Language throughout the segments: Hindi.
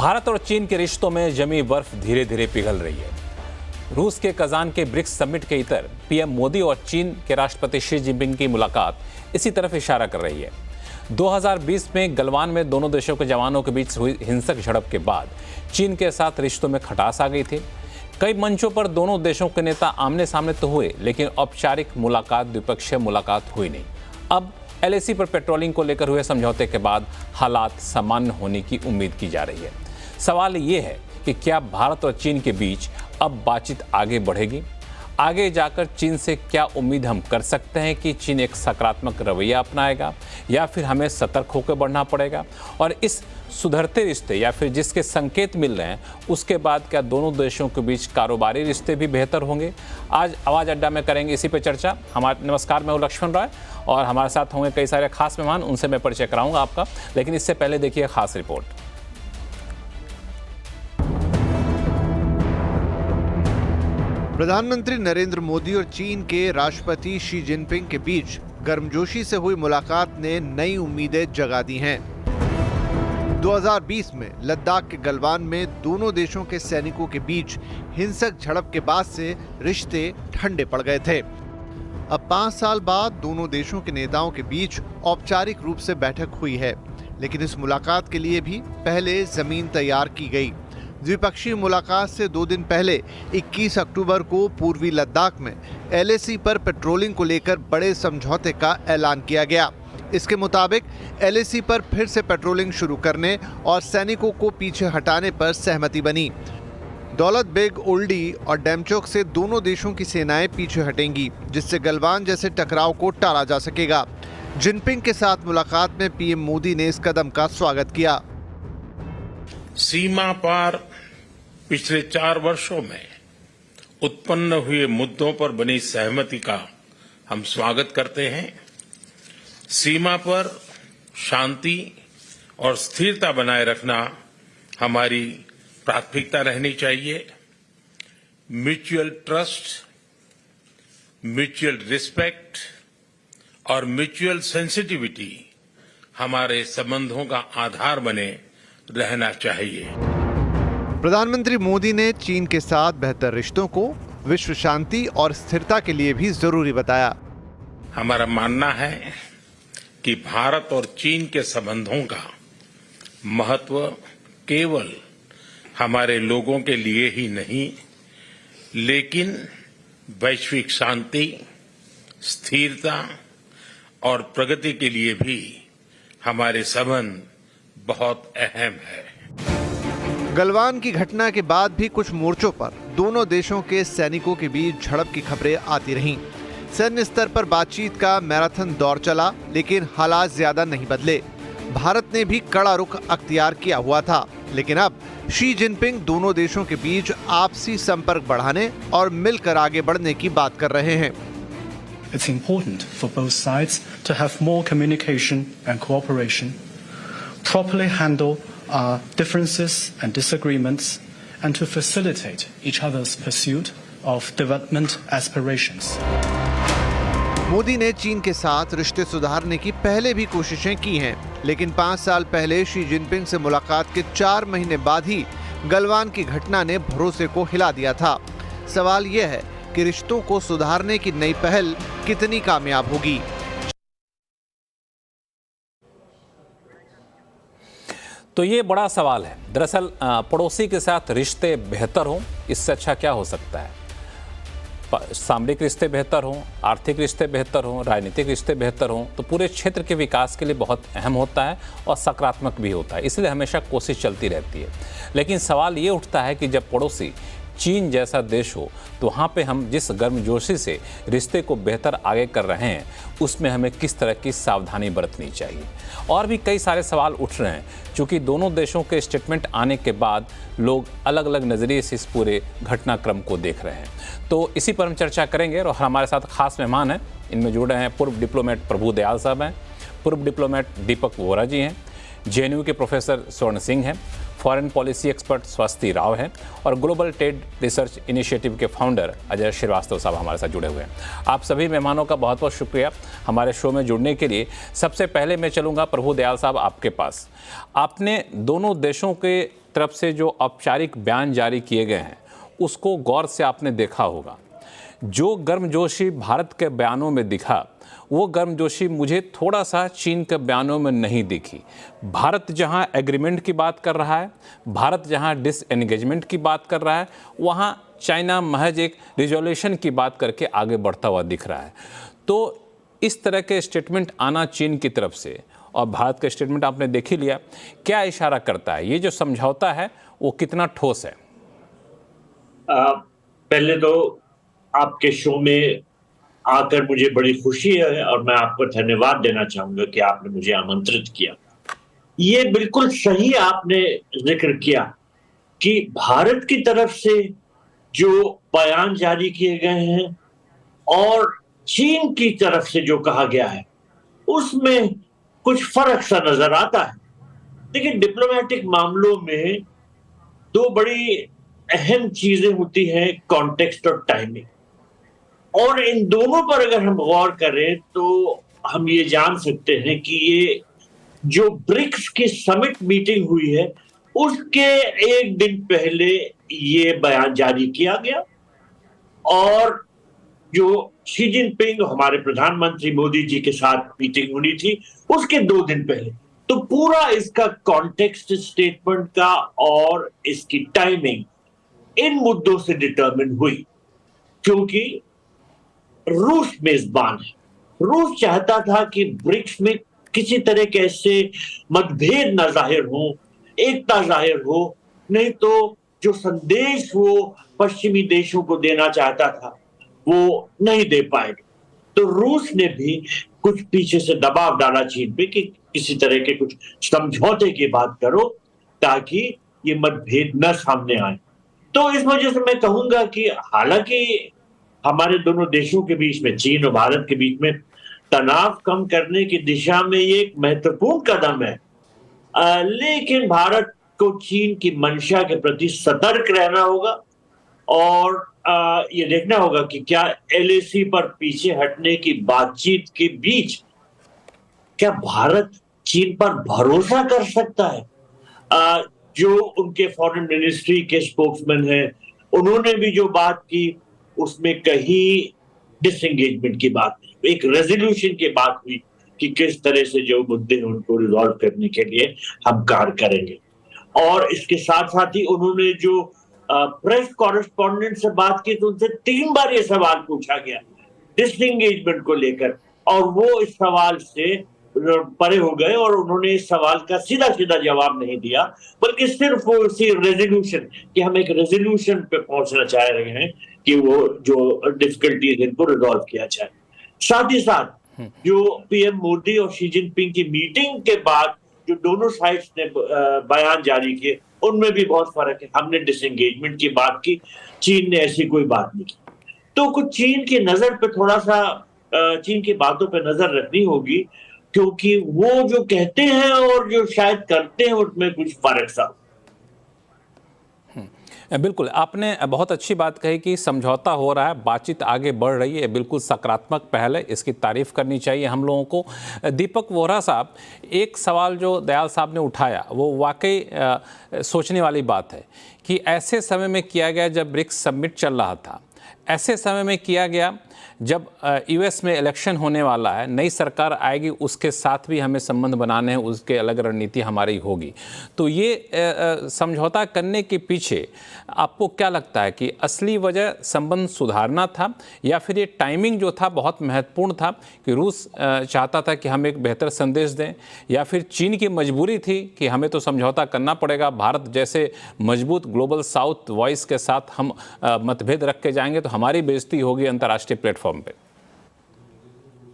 भारत और चीन के रिश्तों में जमी बर्फ धीरे धीरे पिघल रही है। रूस के कजान के ब्रिक्स समिट के इतर पीएम मोदी और चीन के राष्ट्रपति शी जिनपिंग की मुलाकात इसी तरफ इशारा कर रही है। 2020 में गलवान में दोनों देशों के जवानों के बीच हुई हिंसक झड़प के बाद चीन के साथ रिश्तों में खटास आ गई थी। कई मंचों पर दोनों देशों के नेता आमने सामने तो हुए, लेकिन औपचारिक मुलाकात, द्विपक्षीय मुलाकात हुई नहीं। अब एलएसी पर पेट्रोलिंग को लेकर हुए समझौते के बाद हालात सामान्य होने की उम्मीद की जा रही है। सवाल ये है कि क्या भारत और चीन के बीच अब बातचीत आगे बढ़ेगी? आगे जाकर चीन से क्या उम्मीद हम कर सकते हैं कि चीन एक सकारात्मक रवैया अपनाएगा या फिर हमें सतर्क होकर बढ़ना पड़ेगा? और इस सुधरते रिश्ते या फिर जिसके संकेत मिल रहे हैं उसके बाद क्या दोनों देशों के बीच कारोबारी रिश्ते भी बेहतर होंगे? आज आवाज़ अड्डा में करेंगे इसी पे चर्चा। नमस्कार, मैं हूं लक्ष्मण राय और हमारे साथ होंगे कई सारे खास मेहमान, उनसे मैं परिचय कराऊंगा आपका, लेकिन इससे पहले देखिए खास रिपोर्ट। प्रधानमंत्री नरेंद्र मोदी और चीन के राष्ट्रपति शी जिनपिंग के बीच गर्मजोशी से हुई मुलाकात ने नई उम्मीदें जगा दी हैं। 2020 में लद्दाख के गलवान में दोनों देशों के सैनिकों के बीच हिंसक झड़प के बाद से रिश्ते ठंडे पड़ गए थे। अब 5 साल बाद दोनों देशों के नेताओं के बीच औपचारिक रूप से बैठक हुई है, लेकिन इस मुलाकात के लिए भी पहले जमीन तैयार की गई। द्विपक्षीय मुलाकात से 2 दिन पहले 21 अक्टूबर को पूर्वी लद्दाख में एलएसी पर पेट्रोलिंग को लेकर बड़े समझौते का ऐलान किया गया। इसके मुताबिक एलएसी पर फिर से पेट्रोलिंग शुरू करने और सैनिकों को पीछे हटाने पर सहमति बनी। दौलत बेग ओल्डी और डेमचोक से दोनों देशों की सेनाएं पीछे हटेंगी, जिससे गलवान जैसे टकराव को टाला जा सकेगा। जिनपिंग के साथ मुलाकात में पीएम मोदी ने इस कदम का स्वागत किया। सीमा पार पिछले 4 वर्षों में उत्पन्न हुए मुद्दों पर बनी सहमति का हम स्वागत करते हैं। सीमा पर शांति और स्थिरता बनाए रखना हमारी प्राथमिकता रहनी चाहिए। म्यूचुअल ट्रस्ट, म्यूचुअल रिस्पेक्ट और म्यूचुअल सेंसिटिविटी हमारे संबंधों का आधार बने रहना चाहिए। प्रधानमंत्री मोदी ने चीन के साथ बेहतर रिश्तों को विश्व शांति और स्थिरता के लिए भी जरूरी बताया। हमारा मानना है कि भारत और चीन के संबंधों का महत्व केवल हमारे लोगों के लिए ही नहीं, लेकिन वैश्विक शांति, स्थिरता और प्रगति के लिए भी हमारे संबंध बहुत अहम है। गलवान की घटना के बाद भी कुछ मोर्चों पर दोनों देशों के सैनिकों के बीच झड़प की खबरें आती रहीं। सैन्य स्तर पर बातचीत का मैराथन दौर चला, लेकिन हालात ज्यादा नहीं बदले। भारत ने भी कड़ा रुख अख्तियार किया हुआ था, लेकिन अब शी जिनपिंग दोनों देशों के बीच आपसी संपर्क बढ़ाने और मिलकर आगे बढ़ने की बात कर रहे हैं। It's important for both sides to have more communication and cooperation, properly handle our differences and disagreements, and to facilitate each other's pursuit of development aspirations. Modi ने चीन के साथ रिश्ते सुधारने की पहले भी कोशिशें की हैं, लेकिन 5 साल पहले शी जिनपिंग से मुलाकात के 4 महीने बाद ही गलवान की घटना ने भरोसे को हिला दिया था। सवाल यह है कि रिश्तों को सुधारने की नई पहल कितनी कामयाब होगी। तो ये बड़ा सवाल है। दरअसल पड़ोसी के साथ रिश्ते बेहतर हों, इससे अच्छा क्या हो सकता है? सामरिक रिश्ते बेहतर हों, आर्थिक रिश्ते बेहतर हों, राजनीतिक रिश्ते बेहतर हों, तो पूरे क्षेत्र के विकास के लिए बहुत अहम होता है और सकारात्मक भी होता है। इसलिए हमेशा कोशिश चलती रहती है। लेकिन सवाल ये उठता है कि जब पड़ोसी चीन जैसा देश हो तो वहाँ पे हम जिस गर्मजोशी से रिश्ते को बेहतर आगे कर रहे हैं उसमें हमें किस तरह की सावधानी बरतनी चाहिए। और भी कई सारे सवाल उठ रहे हैं, क्योंकि दोनों देशों के स्टेटमेंट आने के बाद लोग अलग अलग नज़रिए से इस पूरे घटनाक्रम को देख रहे हैं। तो इसी पर हम चर्चा करेंगे और हमारे साथ खास मेहमान हैं। इनमें जुड़े हैं पूर्व डिप्लोमेट प्रभु दयाल साहब हैं, पूर्व डिप्लोमेट दीपक वोरा जी हैं, जेएनयू के प्रोफेसर स्वर्ण सिंह हैं, फॉरेन पॉलिसी एक्सपर्ट स्वस्ति राव हैं और ग्लोबल ट्रेड रिसर्च इनिशिएटिव के फाउंडर अजय श्रीवास्तव साहब हमारे साथ जुड़े हुए हैं। आप सभी मेहमानों का बहुत बहुत शुक्रिया हमारे शो में जुड़ने के लिए। सबसे पहले मैं चलूँगा प्रभु दयाल साहब आपके पास। आपने दोनों देशों के तरफ से जो औपचारिक बयान जारी किए गए हैं उसको गौर से आपने देखा होगा। जो गर्मजोशी भारत के बयानों में दिखा वो गर्मजोशी मुझे थोड़ा सा चीन के बयानों में नहीं दिखी। भारत जहां एग्रीमेंट की बात कर रहा है, भारत जहां डिसएंगेजमेंट की बात कर रहा है, वहां चाइना महज एक रिजोल्यूशन की बात करके आगे बढ़ता हुआ दिख रहा है। तो इस तरह के स्टेटमेंट आना चीन की तरफ से और भारत का स्टेटमेंट आपने देख ही लिया, क्या इशारा करता है? ये जो समझौता है वो कितना ठोस है? पहले तो आपके शो में आकर मुझे बड़ी खुशी है और मैं आपको धन्यवाद देना चाहूंगा कि आपने मुझे आमंत्रित किया। ये बिल्कुल सही आपने जिक्र किया कि भारत की तरफ से जो बयान जारी किए गए हैं और चीन की तरफ से जो कहा गया है उसमें कुछ फर्क सा नजर आता है। देखिए, डिप्लोमेटिक मामलों में दो बड़ी अहम चीजें होती हैं, कॉन्टेक्स्ट और टाइमिंग। और इन दोनों पर अगर हम गौर करें तो हम ये जान सकते हैं कि ये जो ब्रिक्स की समिट मीटिंग हुई है उसके एक दिन पहले ये बयान जारी किया गया और जो शी जिनपिंग हमारे प्रधानमंत्री मोदी जी के साथ मीटिंग होनी थी उसके 2 दिन पहले। तो पूरा इसका कॉन्टेक्स्ट स्टेटमेंट का और इसकी टाइमिंग इन मुद्दों से डिटरमिन हुई, क्योंकि रूस मेजबान है। रूस चाहता था कि ब्रिक्स में किसी तरह के ऐसे मतभेद न जाहिर हो, एकता जाहिर हो, नहीं तो जो संदेश वो पश्चिमी देशों को देना चाहता था वो नहीं दे पाएगा। तो रूस ने भी कुछ पीछे से दबाव डाला चीन पे कि किसी तरह के कुछ समझौते की बात करो ताकि ये मतभेद न सामने आए। तो इस वजह से मैं कहूंगा कि हालांकि हमारे दोनों देशों के बीच में, चीन और भारत के बीच में तनाव कम करने की दिशा में ये एक महत्वपूर्ण कदम है, लेकिन भारत को चीन की मंशा के प्रति सतर्क रहना होगा और ये देखना होगा कि क्या एलएसी पर पीछे हटने की बातचीत के बीच क्या भारत चीन पर भरोसा कर सकता है। जो उनके फॉरेन मिनिस्ट्री के स्पोक्समैन हैं उन्होंने भी जो बात की उसमें कहीं डिसएंगेजमेंट की बात नहीं, एक रेजोल्यूशन की बात हुई कि किस तरह से जो मुद्दे हैं उनको रिजॉल्व करने के लिए हम कार्य करेंगे। और इसके साथ साथ ही उन्होंने जो प्रेस कॉरेस्पॉन्डेंट से बात की तो उनसे 3 बार ये सवाल पूछा गया डिसएंगेजमेंट को लेकर और वो इस सवाल से परे हो गए और उन्होंने इस सवाल का सीधा सीधा जवाब नहीं दिया, बल्कि सिर्फ वो उसी रेजोल्यूशन कि हम एक रेजोल्यूशन पे पहुंचना चाह रहे हैं कि वो जो डिफिकल्टीज इनको रिजॉल्व किया जाए। साथ ही साथ जो पीएम मोदी और शी जिनपिंग की मीटिंग के बाद जो दोनों साइड्स ने बयान जारी किए उनमें भी बहुत फर्क है। हमने डिसएंगेजमेंट की बात की, चीन ने ऐसी कोई बात नहीं की। तो कुछ चीन की नजर पे थोड़ा सा चीन की बातों पे नजर रखनी होगी, क्योंकि वो जो कहते हैं और जो शायद करते हैं उसमें कुछ फर्क सा। बिल्कुल, आपने बहुत अच्छी बात कही कि समझौता हो रहा है, बातचीत आगे बढ़ रही है, बिल्कुल सकारात्मक पहल है, इसकी तारीफ करनी चाहिए हम लोगों को। दीपक वोहरा साहब, एक सवाल जो दयाल साहब ने उठाया वो वाकई सोचने वाली बात है कि ऐसे समय में किया गया जब ब्रिक्स समिट चल रहा था, ऐसे समय में किया गया जब यूएस में इलेक्शन होने वाला है, नई सरकार आएगी, उसके साथ भी हमें संबंध बनाने हैं, उसके अलग रणनीति हमारी होगी। तो ये समझौता करने के पीछे आपको क्या लगता है कि असली वजह संबंध सुधारना था या फिर ये टाइमिंग जो था बहुत महत्वपूर्ण था कि रूस चाहता था कि हम एक बेहतर संदेश दें, या फिर चीन की मजबूरी थी कि हमें तो समझौता करना पड़ेगा, भारत जैसे मजबूत ग्लोबल साउथ वॉइस के साथ हम मतभेद रख के जाएंगे तो हमारी बेइज्जती होगी अंतर्राष्ट्रीय प्लेटफॉर्म पे।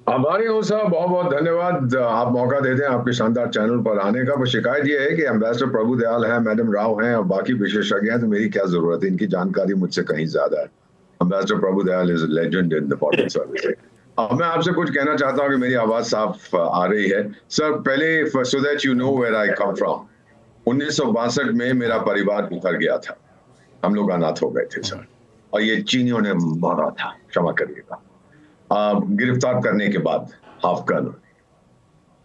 हमारी ओर से बहुत बहुत धन्यवाद, आप मौका देते हैं आपके शानदार चैनल पर आने का। बस शिकायत ये है कि एम्बेसडर प्रभु दयाल है, मैडम राव हैं और बाकी विशेषज्ञ हैं, तो मेरी क्या जरूरत है, इनकी जानकारी मुझसे कहीं ज्यादा है। Ambassador Prabhu Dayal is a legend in the foreign service. अब मैं आपसे कुछ कहना चाहता हूँ कि मेरी आवाज साफ आ रही है। सर, पहले so that you know where I come from, 1962 में मेरा परिवार बिखर गया था, हम लोग अनाथ हो गए थे सर, और ये चीनियों ने मारा था, क्षमा करिएगा, गिरफ्तार करने के बाद हाफ कर्नल।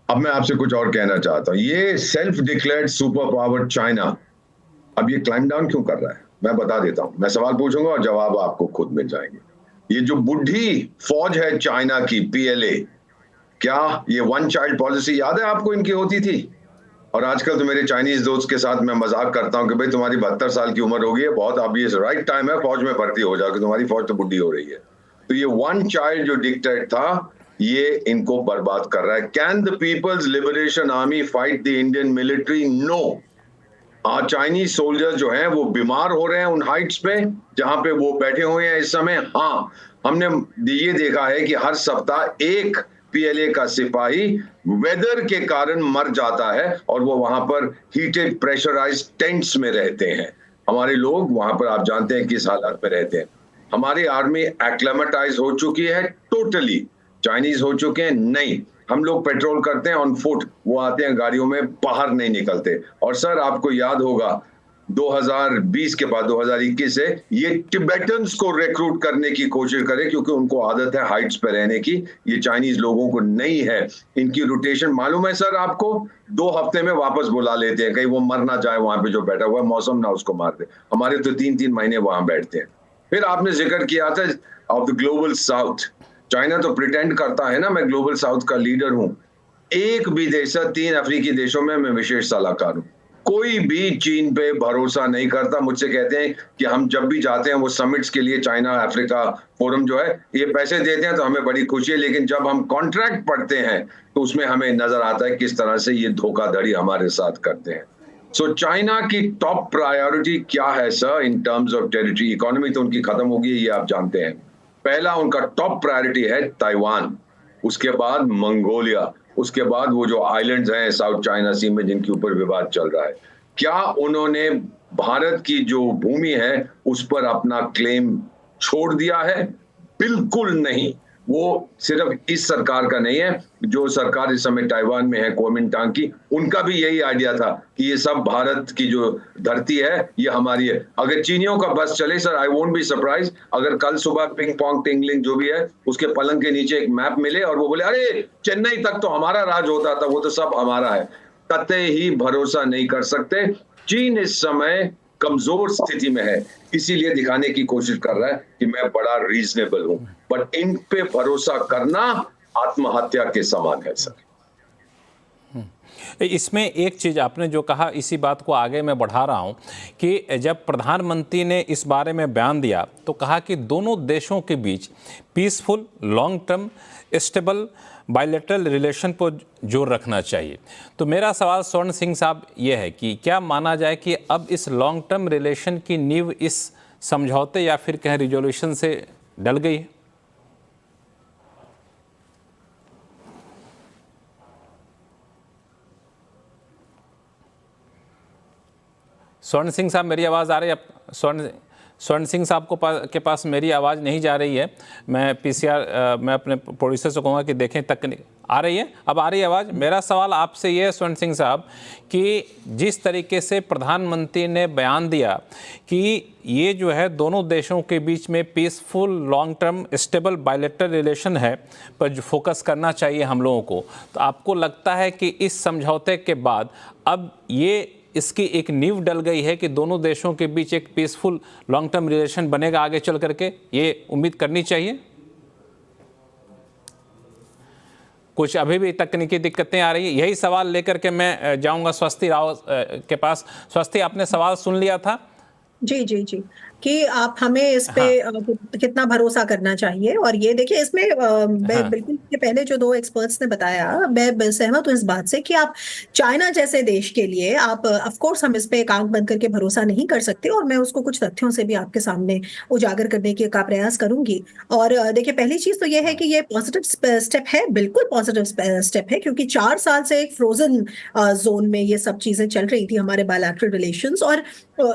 अब मैं आपसे कुछ और कहना चाहता हूं, ये self declared super power China अब ये क्लाइम डाउन क्यों कर रहा है? मैं बता देता हूं, मैं सवाल पूछूंगा और जवाब आपको खुद मिल जाएंगे। ये जो बुढ़ी फौज है चाइना की, PLA, क्या ये वन चाइल्ड पॉलिसी याद है आपको इनकी होती थी? और आजकल तो मेरे चाइनीज दोस्त के साथ मैं मजाक करता हूं कि भाई तुम्हारी 72 साल की उम्र हो गई है, बहुत अब ये राइट टाइम है फौज में भर्ती हो जाओ कि तुम्हारी फौज तो बुढ़ी हो रही है। तो ये वन चाइल्ड जो डिक्टेट था, ये इनको बर्बाद कर रहा है। Can the People's Liberation Army fight the Indian military? No. Chinese soldiers जो हैं वो बीमार हो रहे हैं उन हाइट्स पे जहां पे वो बैठे हुए हैं इस समय। हाँ, हमने ये देखा है कि हर सप्ताह एक PLA का सिपाही वेदर के कारण मर जाता है और वो वहां पर हीटेड प्रेशराइज्ड टेंट्स में रहते हैं। हमारे लोग वहां पर आप जानते हैं किस हालात में रहते हैं। हमारी आर्मी एक्लेमेटाइज हो चुकी है टोटली, चाइनीज हो चुके हैं नहीं। हम लोग पेट्रोल करते हैं ऑन फुट, वो आते हैं गाड़ियों में, बाहर नहीं निकलते। और सर आपको याद होगा 2020 के बाद 2021 से ये टिबेटन्स को रिक्रूट करने की कोशिश करें क्योंकि उनको आदत है हाइट्स पे रहने की। ये चाइनीज लोगों को नहीं है। इनकी रोटेशन मालूम है सर आपको, 2 हफ्ते में वापस बुला लेते हैं, कहीं वो मर ना जाए वहां पे जो बैठा हुआ है, मौसम ना उसको मार दे। हमारे तो 3-3 महीने वहां बैठते हैं। फिर आपने जिक्र किया था of the global south. China तो प्रिटेंड करता है ना मैं ग्लोबल साउथ का लीडर हूं। एक भी देश, 3 अफ्रीकी देशों में मैं विशेष सलाहकार हूं। कोई भी चीन पे भरोसा नहीं करता। मुझसे कहते हैं कि हम जब भी जाते हैं वो समिट्स के लिए, चाइना अफ्रीका फोरम जो है, ये पैसे देते हैं तो हमें बड़ी खुशी है, लेकिन जब हम कॉन्ट्रैक्ट पढ़ते हैं तो उसमें हमें नजर आता है किस तरह से ये धोखाधड़ी हमारे साथ करते हैं। सो चाइना की टॉप प्रायोरिटी क्या है sir in terms of territory? Economy तो उनकी खत्म हो गई, ये आप जानते हैं। पहला उनका टॉप प्रायोरिटी है ताइवान, उसके बाद मंगोलिया, उसके बाद वो जो आइलैंड्स हैं साउथ चाइना सी में जिनके ऊपर विवाद चल रहा है। क्या उन्होंने भारत की जो भूमि है उस पर अपना क्लेम छोड़ दिया है? बिल्कुल नहीं। वो सिर्फ इस सरकार का नहीं है, जो सरकार इस समय ताइवान में है कुओमिंटांग की, उनका भी यही आइडिया था कि ये सब भारत की जो धरती है ये हमारी है। अगर चीनियों का बस चले sir, I won't be surprise अगर कल सुबह पिंग पोंग टिंगलिंग जो भी है उसके पलंग के नीचे एक मैप मिले और वो बोले अरे चेन्नई तक तो हमारा राज होता था, वो तो सब हमारा है। कतई ही भरोसा नहीं कर सकते। चीन इस समय कमजोर स्थिति में है, इसीलिए दिखाने की कोशिश कर रहा है कि मैं बड़ा रीजनेबल हूं, बट इन पे भरोसा करना आत्महत्या के समान है सर। इसमें एक चीज़ आपने जो कहा, इसी बात को आगे मैं बढ़ा रहा हूं कि जब प्रधानमंत्री ने इस बारे में बयान दिया तो कहा कि दोनों देशों के बीच peaceful, long term, stable bilateral relation पर जोर रखना चाहिए। तो मेरा सवाल स्वर्ण सिंह साहब ये है कि क्या माना जाए कि अब इस लॉन्ग टर्म रिलेशन की नींव इस समझौते या फिर कहीं रिजोल्यूशन से डल गई है? स्वर्ण सिंह साहब मेरी आवाज़ आ रही है? स्वर्ण सिंह साहब के पास मेरी आवाज़ नहीं जा रही है। मैं PCR मैं अपने प्रोड्यूसर से कहूँगा कि देखें तकनीक आ रही है। अब आ रही है आवाज़। मेरा सवाल आपसे ये है स्वर्ण सिंह साहब कि जिस तरीके से प्रधानमंत्री ने बयान दिया कि ये जो है दोनों देशों के बीच में peaceful, long term, stable bilateral relation है पर जो फोकस करना चाहिए हम लोगों को, तो आपको लगता है कि इस समझौते के बाद अब ये इसकी एक नींव डल गई है कि दोनों देशों के बीच एक पीसफुल लॉन्ग टर्म रिलेशन बनेगा आगे चल करके? ये उम्मीद करनी चाहिए। कुछ अभी भी तकनीकी दिक्कतें आ रही है, यही सवाल लेकर के मैं जाऊंगा स्वस्ति राव के पास। स्वस्ति, आपने सवाल सुन लिया था? जी जी जी, कि आप हमें इस पे कितना भरोसा करना चाहिए। और ये देखिए इसमें बिल्कुल के पहले जो 2 एक्सपर्ट्स ने बताया, मैं सहमत हूँ इस बात से कि आप चाइना जैसे देश के लिए आप ऑफ कोर्स हम इस पे एक आंख बंद करके भरोसा नहीं कर सकते, और मैं उसको कुछ तथ्यों से भी आपके सामने उजागर करने का प्रयास करूंगी। और देखिए पहली चीज तो ये है कि ये पॉजिटिव स्टेप है, बिल्कुल पॉजिटिव स्टेप है, क्योंकि 4 साल से एक फ्रोजन जोन में ये सब चीजें चल रही थी हमारे बायलैटरल रिलेशंस, और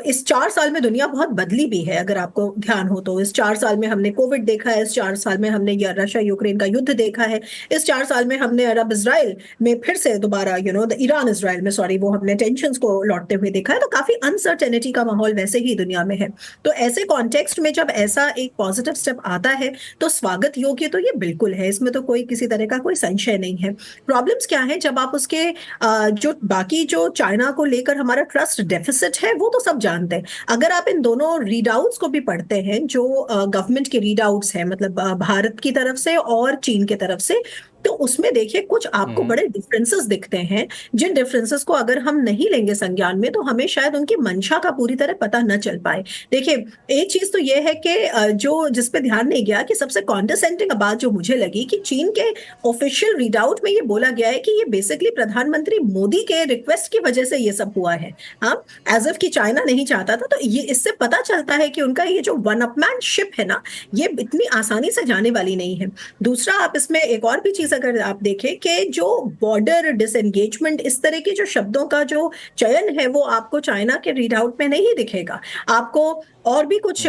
इस 4 साल में दुनिया बहुत बदली भी भी है, अगर आपको ध्यान हो तो। इस 4 साल में हमने कोविड देखा है, इस 4 साल में हमने रशिया यूक्रेन का युद्ध देखा है, इस 4 साल में हमने अरब इजराइल में फिर से दोबारा ईरान इजराइल में वो हमने टेंशंस को लौटते हुए देखा है। तो काफी अनसर्टेनिटी का माहौल वैसे ही दुनिया में है। तो ऐसे कॉन्टेक्स्ट में जब ऐसा एक पॉजिटिव स्टेप आता है तो स्वागत योग्य तो ये बिल्कुल है, इसमें तो कोई किसी तरह का कोई संशय नहीं है। प्रॉब्लम्स क्या है, जब आप उसके जो बाकी जो चाइना को लेकर हमारा ट्रस्ट डेफिसिट है वो तो सब जानते हैं। अगर आप इन दोनों रीडआउट्स को भी पढ़ते हैं जो गवर्नमेंट के रीडआउट्स हैं, मतलब भारत की तरफ से और चीन की तरफ से, तो उसमें देखिए कुछ आपको बड़े डिफरेंसेस दिखते हैं, जिन डिफरेंसेस को अगर हम नहीं लेंगे संज्ञान में तो हमें शायद उनकी मंशा का पूरी तरह पता न चल पाए। देखिए एक चीज तो यह है कि जो जिस पे ध्यान नहीं गया कि सबसे कॉन्डेसेंडिंग बात जो मुझे लगी कि चीन के ऑफिशियल रीडआउट में ये बोला गया है कि ये बेसिकली प्रधानमंत्री मोदी के रिक्वेस्ट की वजह से ये सब हुआ है। हाँ, एज इफ कि चाइना नहीं चाहता था। तो ये इससे पता चलता है कि उनका ये जो वन अपमैन शिप है ना, ये इतनी आसानी से जाने वाली नहीं है। दूसरा, आप इसमें एक और भी चीज अगर आप देखें कि जो बॉर्डर डिसएंगेजमेंट, इस तरह के जो शब्दों का जो चयन है वो आपको चाइना के रीडआउट में नहीं दिखेगा। आपको और भी कुछ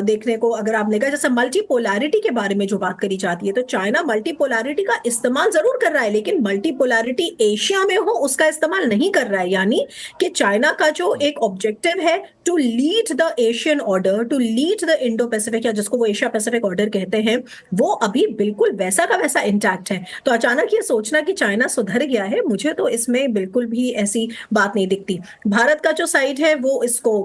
देखने को अगर आपने कहा, जैसे मल्टीपोलैरिटी के बारे में जो बात करी जाती है, तो चाइना मल्टीपोलैरिटी का इस्तेमाल जरूर कर रहा है, लेकिन मल्टीपोलैरिटी एशिया में हो उसका इस्तेमाल नहीं कर रहा है। यानी कि चाइना का जो एक ऑब्जेक्टिव है to lead the Asian order, to lead the Indo Pacific, या जिसको वो एशिया पैसिफिक ऑर्डर कहते हैं, वो अभी बिल्कुल वैसा का वैसा इंटैक्ट है। तो अचानक ये सोचना कि चाइना सुधर गया है, मुझे तो इसमें बिल्कुल भी ऐसी बात नहीं दिखती। भारत का जो साइड है वो इसको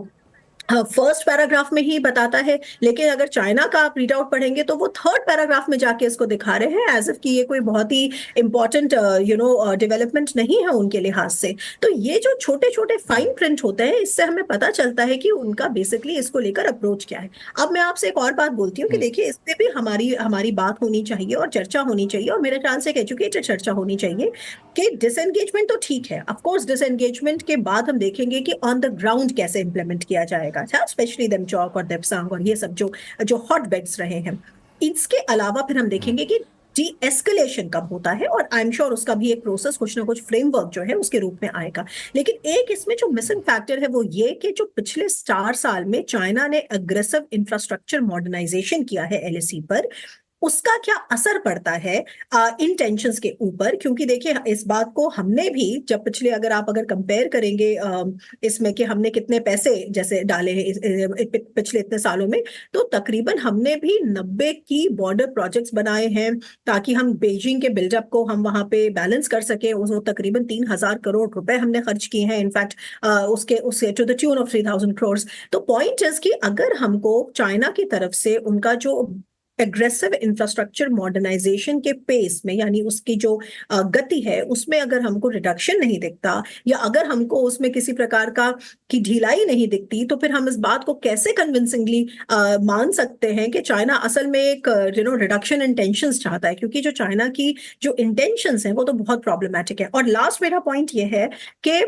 फर्स्ट पैराग्राफ में ही बताता है, लेकिन अगर चाइना का आप रीड आउट पढ़ेंगे तो वो थर्ड पैराग्राफ में जाके इसको दिखा रहे हैं एज इफ कि ये कोई बहुत ही इंपॉर्टेंट डेवलपमेंट नहीं है उनके लिहाज से। तो ये जो छोटे छोटे फाइन प्रिंट होते हैं, इससे हमें पता चलता है कि उनका बेसिकली इसको लेकर अप्रोच क्या है। अब मैं आपसे एक और बात बोलती हूँ कि देखिए इस पे भी हमारी बात होनी चाहिए और चर्चा होनी चाहिए, और मेरे ख्याल से एक एजुकेटेड चर्चा होनी चाहिए कि डिसएंगेजमेंट तो ठीक है, ऑफकोर्स डिसएंगेजमेंट के बाद हम देखेंगे कि ऑन द ग्राउंड कैसे इंप्लीमेंट किया जाएगा, स्पेशली देमचौक और देपसांग और ये सब जो हॉट बेड्स रहे हैं। इसके अलावा फिर हम देखेंगे कि डी एस्केलेशन कब होता है, और आई एम श्योर उसका भी एक प्रोसेस, कुछ ना कुछ फ्रेमवर्क जो है उसके रूप में आएगा। लेकिन एक इसमें जो मिसिंग फैक्टर है वो ये कि जो पिछले 4 साल में चाइना ने अग्रेसिव इंफ्रास्ट्रक्चर मॉडर्नाइजेशन किया है एलएसी पर, उसका क्या असर पड़ता है इन टेंशंस के ऊपर। क्योंकि देखिए इस बात को हमने भी जब पिछले अगर कंपेयर करेंगे इसमें कि हमने कितने पैसे जैसे डाले हैं पिछले इतने सालों में, तो तकरीबन हमने भी 90 की बॉर्डर प्रोजेक्ट्स बनाए हैं ताकि हम बीजिंग के बिल्डअप को हम वहां पे बैलेंस कर सके। वो तकरीबन 3000 करोड़ रुपए हमने खर्च किए हैं, इनफैक्ट उसके to the tune of 3000 crore. तो पॉइंट इज कि अगर हमको चाइना की तरफ से उनका जो एग्रेसिव इंफ्रास्ट्रक्चर मॉडर्नाइजेशन के पेस में, यानी उसकी जो गति है उसमें अगर हमको रिडक्शन नहीं दिखता, या अगर हमको उसमें किसी प्रकार की ढिलाई नहीं दिखती, तो फिर हम इस बात को कैसे कन्विंसिंगली मान सकते हैं कि चाइना असल में एक रिडक्शन इन टेंशंस चाहता है। क्योंकि जो चाइना की जो इंटेंशंस हैं वो तो बहुत प्रॉब्लमैटिक है। और लास्ट मेरा पॉइंट ये है कि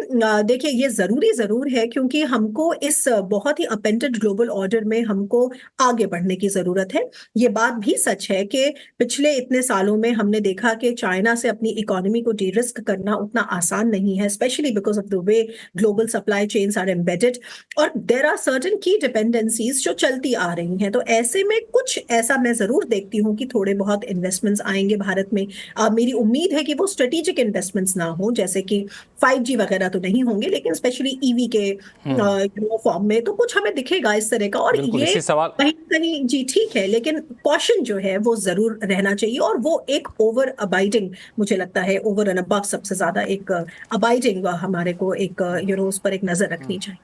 देखिए ये जरूर है, क्योंकि हमको इस बहुत ही अपेंडेड ग्लोबल ऑर्डर में हमको आगे बढ़ने की जरूरत है। ये बात भी सच है कि पिछले इतने सालों में हमने देखा कि चाइना से अपनी इकोनॉमी को डी रिस्क करना उतना आसान नहीं है, specially because of the way global supply chains are embedded, और there are certain key dependencies जो चलती आ रही हैं। तो ऐसे में कुछ ऐसा मैं जरूर देखती हूँ कि थोड़े बहुत इन्वेस्टमेंट्स आएंगे भारत में। मेरी उम्मीद है कि वो स्ट्रेटेजिक इन्वेस्टमेंट्स ना हो, जैसे कि 5G वगैरह तो नहीं होंगे, लेकिन स्पेशली ईवी के फॉर्म में तो कुछ हमें दिखेगा इस तरह का। और ये कहीं जी ठीक है, लेकिन कॉशन जो है वो जरूर रहना चाहिए, और वो एक ओवर अबाइडिंग, मुझे लगता है ओवर एंड अबव सबसे ज्यादा एक अबाइडिंग हमारे को एक उस पर एक नजर रखनी चाहिए।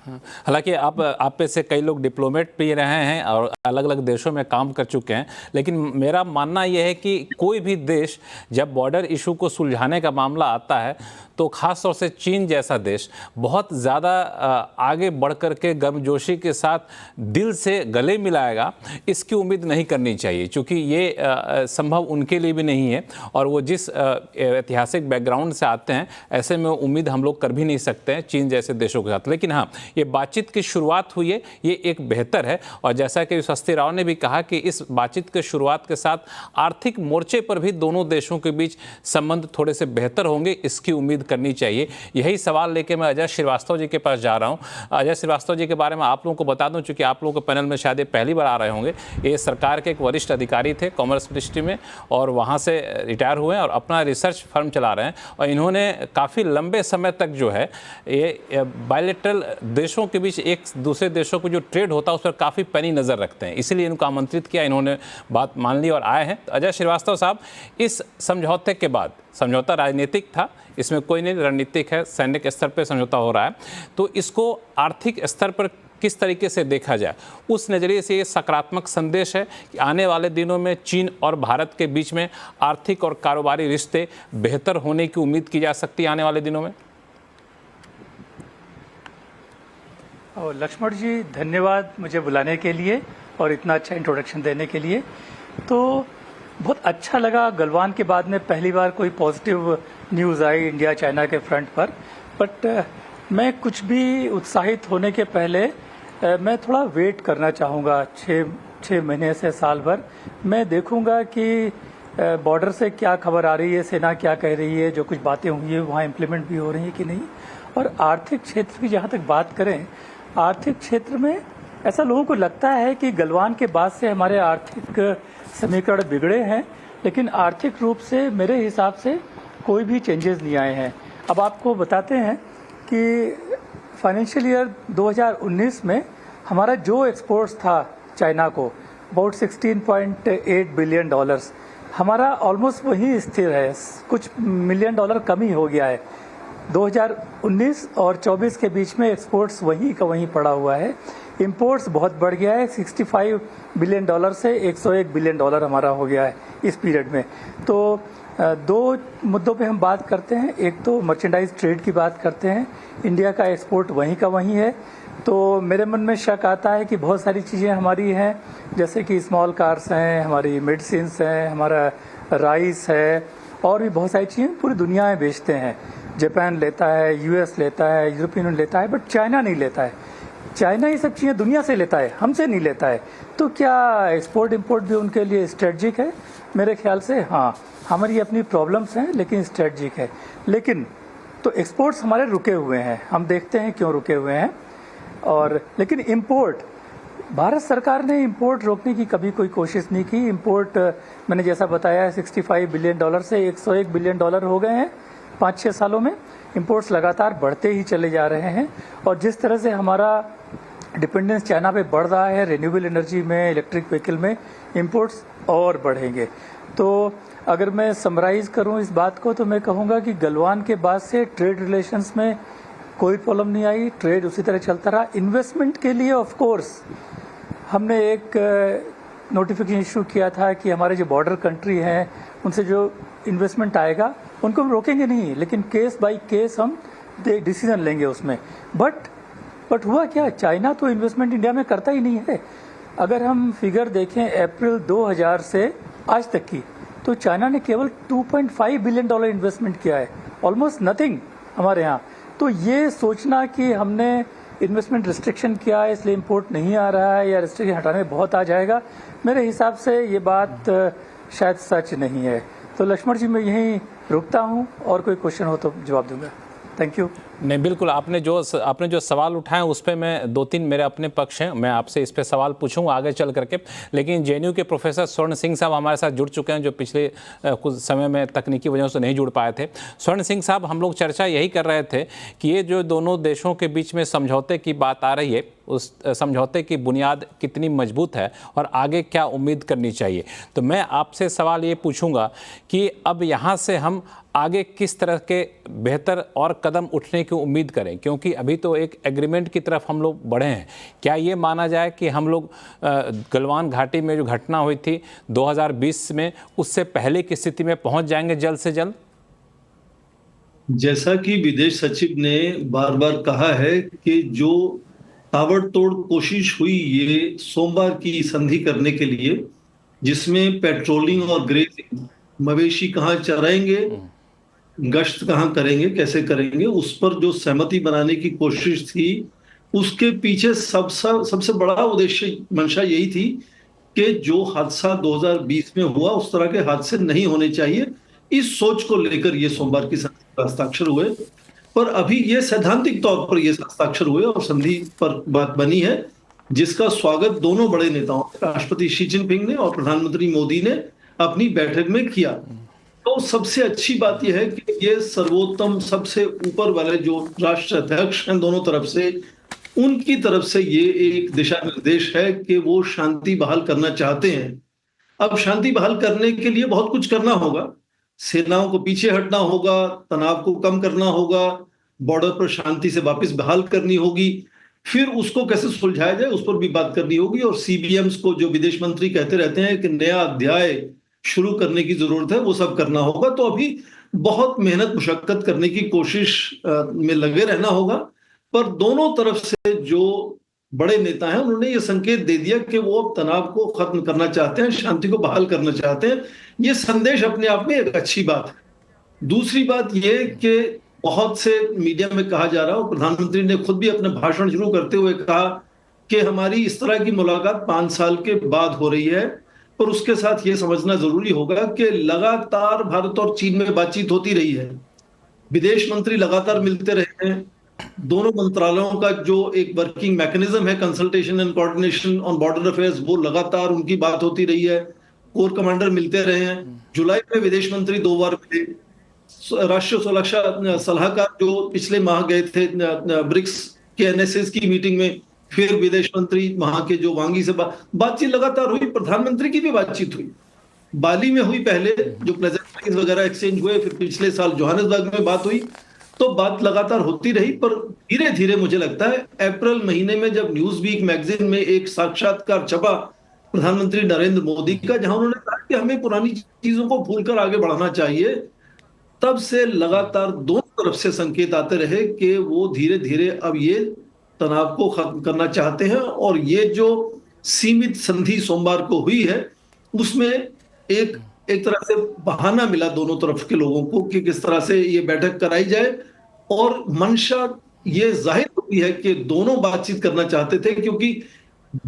हालांकि आप पे से कई लोग डिप्लोमेट भी रहे हैं और अलग अलग देशों में काम कर चुके हैं, लेकिन मेरा मानना यह है कि कोई भी देश जब बॉर्डर इशू को सुलझाने का मामला आता है तो ख़ास तौर से चीन जैसा देश बहुत ज़्यादा आगे बढ़ कर के गर्मजोशी के साथ दिल से गले मिलाएगा, इसकी उम्मीद नहीं करनी चाहिए, क्योंकि ये संभव उनके लिए भी नहीं है। और वो जिस ऐतिहासिक बैकग्राउंड से आते हैं, ऐसे में उम्मीद हम लोग कर भी नहीं सकते हैं चीन जैसे देशों के साथ। लेकिन हाँ, ये बातचीत की शुरुआत हुई है, ये एक बेहतर है। और जैसा कि शास्त्री राव ने भी कहा कि इस बातचीत की शुरुआत के साथ आर्थिक मोर्चे पर भी दोनों देशों के बीच संबंध थोड़े से बेहतर होंगे, इसकी उम्मीद करनी चाहिए। यही सवाल लेके मैं अजय श्रीवास्तव जी के पास जा रहा हूँ। अजय श्रीवास्तव जी के बारे में आप लोगों को बता दूं, चूंकि आप लोगों के पैनल में शायद ये पहली बार आ रहे होंगे। ये सरकार के एक वरिष्ठ अधिकारी थे कॉमर्स मिनिस्ट्री में, और वहाँ से रिटायर हुए हैं और अपना रिसर्च फर्म चला रहे हैं। और इन्होंने काफ़ी लंबे समय तक जो है ये बायलैटरल देशों के बीच एक दूसरे देशों को जो ट्रेड होता है उस पर काफ़ी पैनी नज़र रखते हैं, इसीलिए इनको आमंत्रित किया। इन्होंने बात मान ली और आए हैं। तो अजय श्रीवास्तव साहब, इस समझौते के बाद, समझौता राजनीतिक था, इसमें कोई नहीं रणनीतिक है, सैनिक स्तर पर समझौता हो रहा है, तो इसको आर्थिक स्तर पर किस तरीके से देखा जाए, उस नज़रिए से ये सकारात्मक संदेश है कि आने वाले दिनों में चीन और भारत के बीच में आर्थिक और कारोबारी रिश्ते बेहतर होने की उम्मीद की जा सकती है आने वाले दिनों में। और लक्ष्मण जी, धन्यवाद मुझे बुलाने के लिए और इतना अच्छा इंट्रोडक्शन देने के लिए। तो बहुत अच्छा लगा, गलवान के बाद में पहली बार कोई पॉजिटिव न्यूज़ आई इंडिया चाइना के फ्रंट पर। बट मैं कुछ भी उत्साहित होने के पहले मैं थोड़ा वेट करना चाहूँगा, 6 महीने से साल भर। मैं देखूँगा कि बॉर्डर से क्या खबर आ रही है, सेना क्या कह रही है, जो कुछ बातें हुई है वहाँ इम्प्लीमेंट भी हो रही है कि नहीं। और आर्थिक क्षेत्र की जहाँ तक बात करें, आर्थिक क्षेत्र में ऐसा लोगों को लगता है कि गलवान के बाद से हमारे आर्थिक समीकरण बिगड़े हैं, लेकिन आर्थिक रूप से मेरे हिसाब से कोई भी चेंजेस नहीं आए हैं। अब आपको बताते हैं कि फाइनेंशियल ईयर 2019 में हमारा जो एक्सपोर्ट्स था चाइना को, अबाउट $16.8 बिलियन, हमारा ऑलमोस्ट वही स्थिर है, कुछ मिलियन डॉलर कम ही हो गया है। 2019 और 24 के बीच में एक्सपोर्ट्स वहीं का वहीं पड़ा हुआ है। इंपोर्ट्स बहुत बढ़ गया है, $65 बिलियन से $101 बिलियन हमारा हो गया है इस पीरियड में। तो दो मुद्दों पे हम बात करते हैं, एक तो मर्चेंडाइज ट्रेड की बात करते हैं, इंडिया का एक्सपोर्ट वहीं का वहीं है। तो मेरे मन में शक आता है कि बहुत सारी चीज़ें हमारी हैं, जैसे कि स्मॉल कार्स हैं, हमारी मेडिसिन्स हैं, हमारा राइस है, और भी बहुत सारी चीज़ें पूरी दुनिया में बेचते हैं। जापान लेता है, यूएस लेता है, यूरोपियन यूनियन लेता है, बट चाइना नहीं लेता है। चाइना ये सब चीज़ें दुनिया से लेता है, हमसे नहीं लेता है। तो क्या एक्सपोर्ट इंपोर्ट भी उनके लिए स्ट्रेटजिक है? मेरे ख्याल से हाँ, हमारी अपनी प्रॉब्लम्स हैं लेकिन स्ट्रेटजिक है। लेकिन तो एक्सपोर्ट्स हमारे रुके हुए हैं, हम देखते हैं क्यों रुके हुए हैं। और लेकिन इंपोर्ट, भारत सरकार ने इंपोर्ट रोकने की कभी कोई कोशिश नहीं की। इंपोर्ट मैंने जैसा बताया $65 बिलियन से $101 बिलियन हो गए हैं 5-6 सालों में। इंपोर्ट्स लगातार बढ़ते ही चले जा रहे हैं, और जिस तरह से हमारा डिपेंडेंस चाइना पे बढ़ रहा है रिन्यूएबल एनर्जी में, इलेक्ट्रिक व्हीकल में, इंपोर्ट्स और बढ़ेंगे। तो अगर मैं समराइज करूं इस बात को, तो मैं कहूंगा कि गलवान के बाद से ट्रेड रिलेशंस में कोई प्रॉब्लम नहीं आई, ट्रेड उसी तरह चलता रहा। इन्वेस्टमेंट के लिए ऑफ कोर्स हमने एक नोटिफिकेशन इशू किया था कि हमारे जो बॉर्डर कंट्री हैं उनसे जो इन्वेस्टमेंट आएगा उनको हम रोकेंगे नहीं, लेकिन केस बाय केस हम डिसीजन लेंगे उसमें। बट हुआ क्या, चाइना तो इन्वेस्टमेंट इंडिया में करता ही नहीं है। अगर हम फिगर देखें अप्रैल 2000 से आज तक की, तो चाइना ने केवल $2.5 बिलियन इन्वेस्टमेंट किया है, ऑलमोस्ट नथिंग हमारे यहाँ। तो ये सोचना कि हमने इन्वेस्टमेंट रिस्ट्रिक्शन किया है इसलिए इंपोर्ट नहीं आ रहा है या रिस्ट्रिक्शन हटाने में बहुत आ जाएगा, मेरे हिसाब से ये बात शायद सच नहीं है। तो लक्ष्मण जी, मैं यहीं रुकता हूँ, और कोई क्वेश्चन हो तो जवाब दूंगा। Thank you. नहीं, बिल्कुल, आपने जो सवाल उठाए उस पर मैं 2-3 मेरे अपने पक्ष हैं, मैं आपसे इस पे सवाल पूछूंगा आगे चल करके। लेकिन जेएनयू के प्रोफेसर स्वर्ण सिंह साहब हमारे साथ जुड़ चुके हैं, जो पिछले कुछ समय में तकनीकी वजहों से नहीं जुड़ पाए थे। स्वर्ण सिंह साहब, हम लोग चर्चा यही कर रहे थे कि ये जो दोनों देशों के बीच में समझौते की बात आ रही है, उस समझौते की बुनियाद कितनी मजबूत है और आगे क्या उम्मीद करनी चाहिए। तो मैं आपसे सवाल ये पूछूंगा कि अब यहाँ से हम आगे किस तरह के बेहतर और कदम उठने की उम्मीद करें, क्योंकि अभी तो एक एग्रीमेंट की तरफ हम लोग बढ़े हैं। क्या ये माना जाए कि हम लोग गलवान घाटी में जो घटना हुई थी 2020 में, उससे पहले की स्थिति में पहुंच जाएंगे जल्द से जल्द? जैसा कि विदेश सचिव ने बार बार कहा है कि जो ताबड़तोड़ कोशिश हुई ये सोमवार की संधि करने के लिए, जिसमें पेट्रोलिंग और ग्रेजिंग, मवेशी कहाँ चराएंगे, गश्त कहाँ करेंगे, कैसे करेंगे, उस पर जो सहमति बनाने की कोशिश थी, उसके पीछे सबसे बड़ा उद्देश्य मंशा यही थी कि जो हादसा 2020 में हुआ उस तरह के हादसे नहीं होने चाहिए। इस सोच को लेकर ये सोमवार की संधि पर हस्ताक्षर हुए, पर अभी ये सैद्धांतिक तौर पर ये हस्ताक्षर हुए और संधि पर बात बनी है, जिसका स्वागत दोनों बड़े नेताओं, राष्ट्रपति शी जिनपिंग ने और प्रधानमंत्री मोदी ने अपनी बैठक में किया। तो सबसे अच्छी बात यह है कि ये सर्वोत्तम, सबसे ऊपर वाले जो राष्ट्र अध्यक्ष हैं दोनों तरफ से, उनकी तरफ से ये एक दिशा निर्देश है कि वो शांति बहाल करना चाहते हैं। अब शांति बहाल करने के लिए बहुत कुछ करना होगा, सेनाओं को पीछे हटना होगा, तनाव को कम करना होगा, बॉर्डर पर शांति से वापस बहाल करनी होगी, फिर उसको कैसे सुलझाया जाए उस पर भी बात करनी होगी। और सीबीएम्स को, जो विदेश मंत्री कहते रहते हैं कि नया अध्याय शुरू करने की जरूरत है, वो सब करना होगा। तो अभी बहुत मेहनत मुशक्कत करने की कोशिश में लगे रहना होगा, पर दोनों तरफ से जो बड़े नेता हैं उन्होंने ये संकेत दे दिया कि वो अब तनाव को खत्म करना चाहते हैं, शांति को बहाल करना चाहते हैं। ये संदेश अपने आप में एक अच्छी बात है। दूसरी बात ये कि बहुत से मीडिया में कहा जा रहा है, और प्रधानमंत्री ने खुद भी अपने भाषण शुरू करते हुए कहा कि हमारी इस तरह की मुलाकात 5 साल के बाद हो रही है। पर उसके साथ ये समझना जरूरी होगा कि लगातार भारत और चीन में बातचीत होती रही है, विदेश मंत्री लगातार मिलते रहे हैं, दोनों मंत्रालयों का जो एक वर्किंग मैकेनिज्म है, consultation and coordination on border affairs, वो लगातार उनकी बात होती रही है, कोर कमांडर मिलते रहे हैं। जुलाई में विदेश मंत्री 2 बार मिले, राष्ट्रीय सुरक्षा सलाहकार जो पिछले माह गए थे ब्रिक्स के एनएसएस की मीटिंग में, फिर विदेश मंत्री वहां के जो वांगी से बातचीत लगातार हुई। प्रधानमंत्री की भी बातचीत हुई, बाली में हुई पहले, जो प्लेजेंटरीज वगैरह एक्सचेंज हुए, फिर पिछले साल जोहानिसबर्ग में बात हुई। तो बात लगातार होती रही, पर धीरे धीरे मुझे लगता है अप्रैल महीने में जब न्यूज वीक मैगजीन में एक साक्षात्कार छपा प्रधानमंत्री नरेंद्र मोदी का, जहां उन्होंने कहा कि हमें पुरानी चीजों को भूलकर आगे बढ़ना चाहिए, तब से लगातार दोनों तरफ से संकेत आते रहे कि वो धीरे धीरे अब ये तनाव को खत्म करना चाहते हैं। और ये जो सीमित संधि सोमवार को हुई है, उसमें एक तरह से बहाना मिला दोनों तरफ के लोगों को कि किस तरह से ये बैठक कराई जाए। और मंशा ये जाहिर होती है कि दोनों बातचीत करना चाहते थे, क्योंकि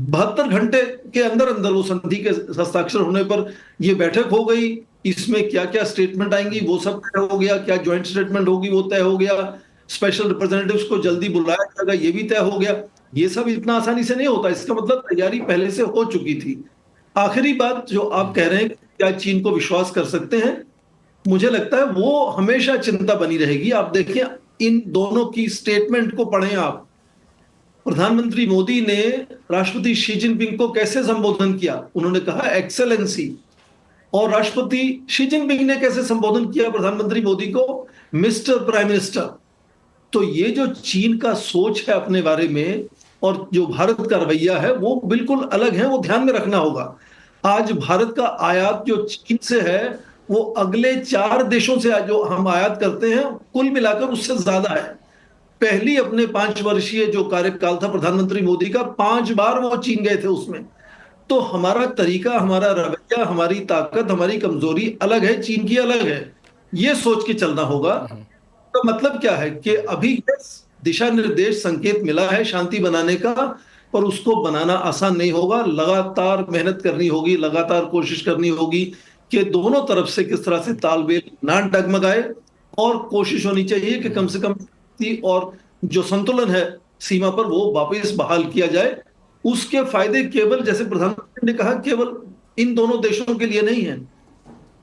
72 घंटे के अंदर अंदर वो संधि के हस्ताक्षर होने पर ये बैठक हो गई। इसमें क्या क्या स्टेटमेंट आएंगी वो सब तय हो गया, क्या ज्वाइंट स्टेटमेंट होगी वो तय हो गया, स्पेशल रिप्रेजेंटेटिव्स को जल्दी बुलाया जाएगा ये भी तय हो गया। ये सब इतना आसानी से नहीं होता, इसका मतलब तैयारी पहले से हो चुकी थी। आखिरी बात जो आप कह रहे हैं क्या चीन को विश्वास कर सकते हैं, मुझे लगता है वो हमेशा चिंता बनी रहेगी। आप देखिए इन दोनों की स्टेटमेंट को पढ़ें आप। प्रधानमंत्री मोदी ने राष्ट्रपति शी जिनपिंग को कैसे संबोधन किया, उन्होंने कहा एक्सेलेंसी। और राष्ट्रपति शी जिनपिंग ने कैसे संबोधन किया प्रधानमंत्री मोदी को, मिस्टर प्राइम मिनिस्टर। तो ये जो चीन का सोच है अपने बारे में और जो भारत का रवैया है वो बिल्कुल अलग है, वो ध्यान में रखना होगा। आज भारत का आयात जो चीन से है वो अगले 4 देशों से जो हम आयात करते हैं कुल मिलाकर उससे ज्यादा है। पहली अपने 5 वर्षीय जो कार्यकाल था प्रधानमंत्री मोदी का, 5 बार वो चीन गए थे उसमें। तो हमारा तरीका, हमारा रवैया, हमारी ताकत, हमारी कमजोरी अलग है, चीन की अलग है, ये सोच के चलना होगा। तो मतलब क्या है कि अभी दिशा निर्देश, संकेत मिला है शांति बनाने का, पर उसको बनाना आसान नहीं होगा। लगातार मेहनत करनी होगी, लगातार कोशिश करनी होगी कि दोनों तरफ से किस तरह से तालमेल ना डगमगाए, और कोशिश होनी चाहिए कि कम से कम और जो संतुलन है सीमा पर वो वापस बहाल किया जाए। उसके फायदे केवल, जैसे प्रधानमंत्री ने कहा, केवल इन दोनों देशों के लिए नहीं है,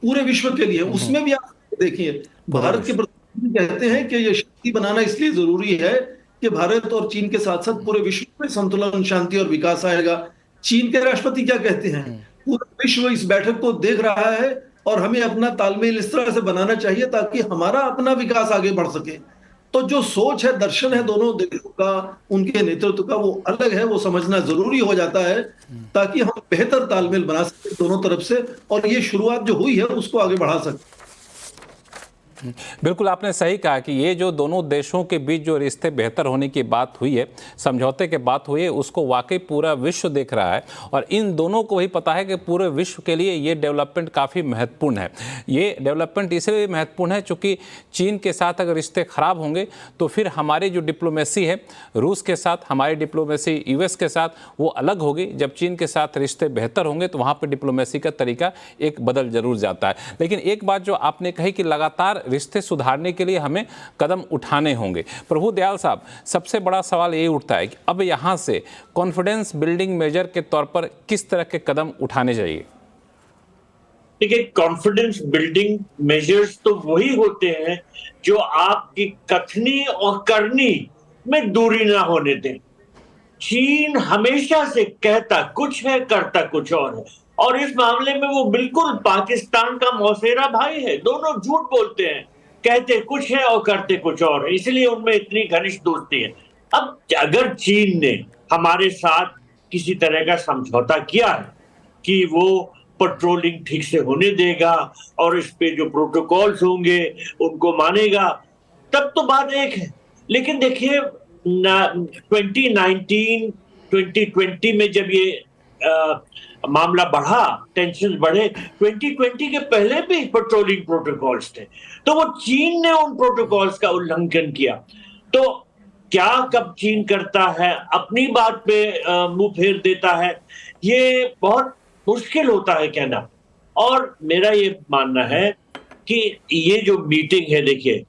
पूरे विश्व के लिए। उसमें भी आप देखिए भारत के प्रधानमंत्री कहते हैं कि ये शांति बनाना इसलिए जरूरी है कि भारत और चीन के साथ साथ पूरे विश्व में संतुलन, शांति और विकास आएगा। चीन के राष्ट्रपति क्या कहते हैं, पूरा विश्व इस बैठक को देख रहा है और हमें अपना तालमेल इस तरह से बनाना चाहिए ताकि हमारा अपना विकास आगे बढ़ सके। तो जो सोच है, दर्शन है दोनों देशों का, उनके नेतृत्व का, वो अलग है, वो समझना जरूरी हो जाता है ताकि हम बेहतर तालमेल बना सके दोनों तरफ से, और ये शुरुआत जो हुई है उसको आगे बढ़ा सके। बिल्कुल आपने सही कहा कि ये जो दोनों देशों के बीच जो रिश्ते बेहतर होने की बात हुई है, समझौते की बात हुई है, उसको वाकई पूरा विश्व देख रहा है और इन दोनों को ही पता है कि पूरे विश्व के लिए ये डेवलपमेंट काफ़ी महत्वपूर्ण है। ये डेवलपमेंट इसलिए महत्वपूर्ण है क्योंकि चीन के साथ अगर रिश्ते खराब होंगे तो फिर हमारी जो डिप्लोमेसी है रूस के साथ, हमारी डिप्लोमेसी यूएस के साथ, वो अलग होगी। जब चीन के साथ रिश्ते बेहतर होंगे तो वहाँ पर डिप्लोमेसी का तरीका एक बदल जरूर जाता है। लेकिन एक बात जो आपने कही कि लगातार रिश्ते सुधारने के लिए हमें कदम उठाने होंगे। प्रभु दयाल साहब, सबसे बड़ा सवाल ये उठता है कि अब यहाँ से कॉन्फिडेंस बिल्डिंग मेजर के तौर पर किस तरह के कदम उठाने चाहिए? देखिए, कॉन्फिडेंस बिल्डिंग मेजर्स तो वही होते हैं जो आपकी कथनी और करनी में दूरी ना होने दें। चीन हमेशा से कहता कुछ है, करता कुछ और है, और इस मामले में वो बिल्कुल पाकिस्तान का मौसेरा भाई है। दोनों झूठ बोलते हैं, कहते कुछ है और करते कुछ और है, इसलिए उनमें इतनी घनिष्ठ दोस्ती है। अब अगर चीन ने हमारे साथ किसी तरह का समझौता किया है कि वो पेट्रोलिंग ठीक से होने देगा और इस पे जो प्रोटोकॉल्स होंगे उनको मानेगा, तब तो बात एक है। लेकिन देखिए 2019, 2020 में जब ये मामला बढ़ा, टेंशन बढ़े, 2020 के पहले भी पेट्रोलिंग प्रोटोकॉल्स थे, तो वो चीन ने उन प्रोटोकॉल्स का उल्लंघन किया। तो क्या कब चीन करता है, अपनी बात पे मुंह फेर देता है, ये बहुत मुश्किल होता है कहना। और मेरा ये मानना है कि ये जो मीटिंग है, देखिए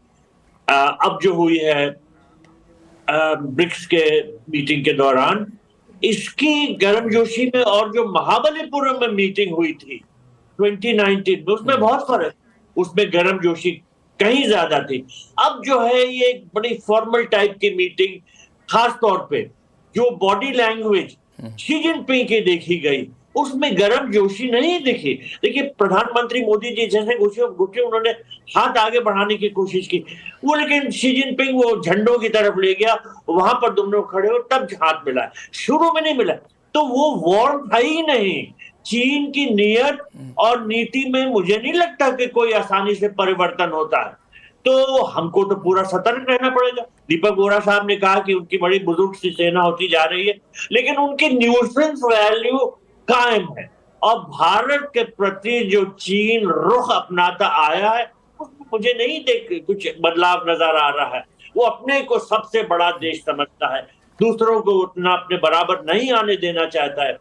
अब जो हुई है ब्रिक्स के मीटिंग के दौरान, इसकी गर्मजोशी में और जो महाबलीपुरम में मीटिंग हुई थी 2019 में, उसमें बहुत फर्क, उसमें गर्मजोशी कहीं ज्यादा थी। अब जो है ये एक बड़ी फॉर्मल टाइप की मीटिंग, खास तौर पे जो बॉडी लैंग्वेज शी जिनपिंग की देखी गई, उसमें गर्मजोशी नहीं दिखी। देखिए, प्रधानमंत्री मोदी जी जैसे घुटे उन्होंने हाथ आगे बढ़ाने की कोशिश की, वो लेकिन शी जिनपिंग वो झंडों की तरफ ले गया, वहां पर दोनों खड़े हो तब हाथ मिला, शुरू में नहीं मिला, तो वो वार्म था ही नहीं। चीन की नीयत और नीति में मुझे नहीं लगता कि कोई आसानी से परिवर्तन होता है, तो हमको तो पूरा सतर्क रहना पड़ेगा। दीपक वोरा साहब ने कहा कि उनकी बड़ी बुजुर्ग सी सेना होती जा रही है, लेकिन उनकी न्यूट्रल वैल्यू कायम है, और भारत के प्रति जो चीन रुख अपनाता आया है, मुझे नहीं देख कुछ बदलाव नजर आ रहा है। वो अपने को सबसे बड़ा देश समझता है, दूसरों को उतना अपने बराबर नहीं आने देना चाहता है,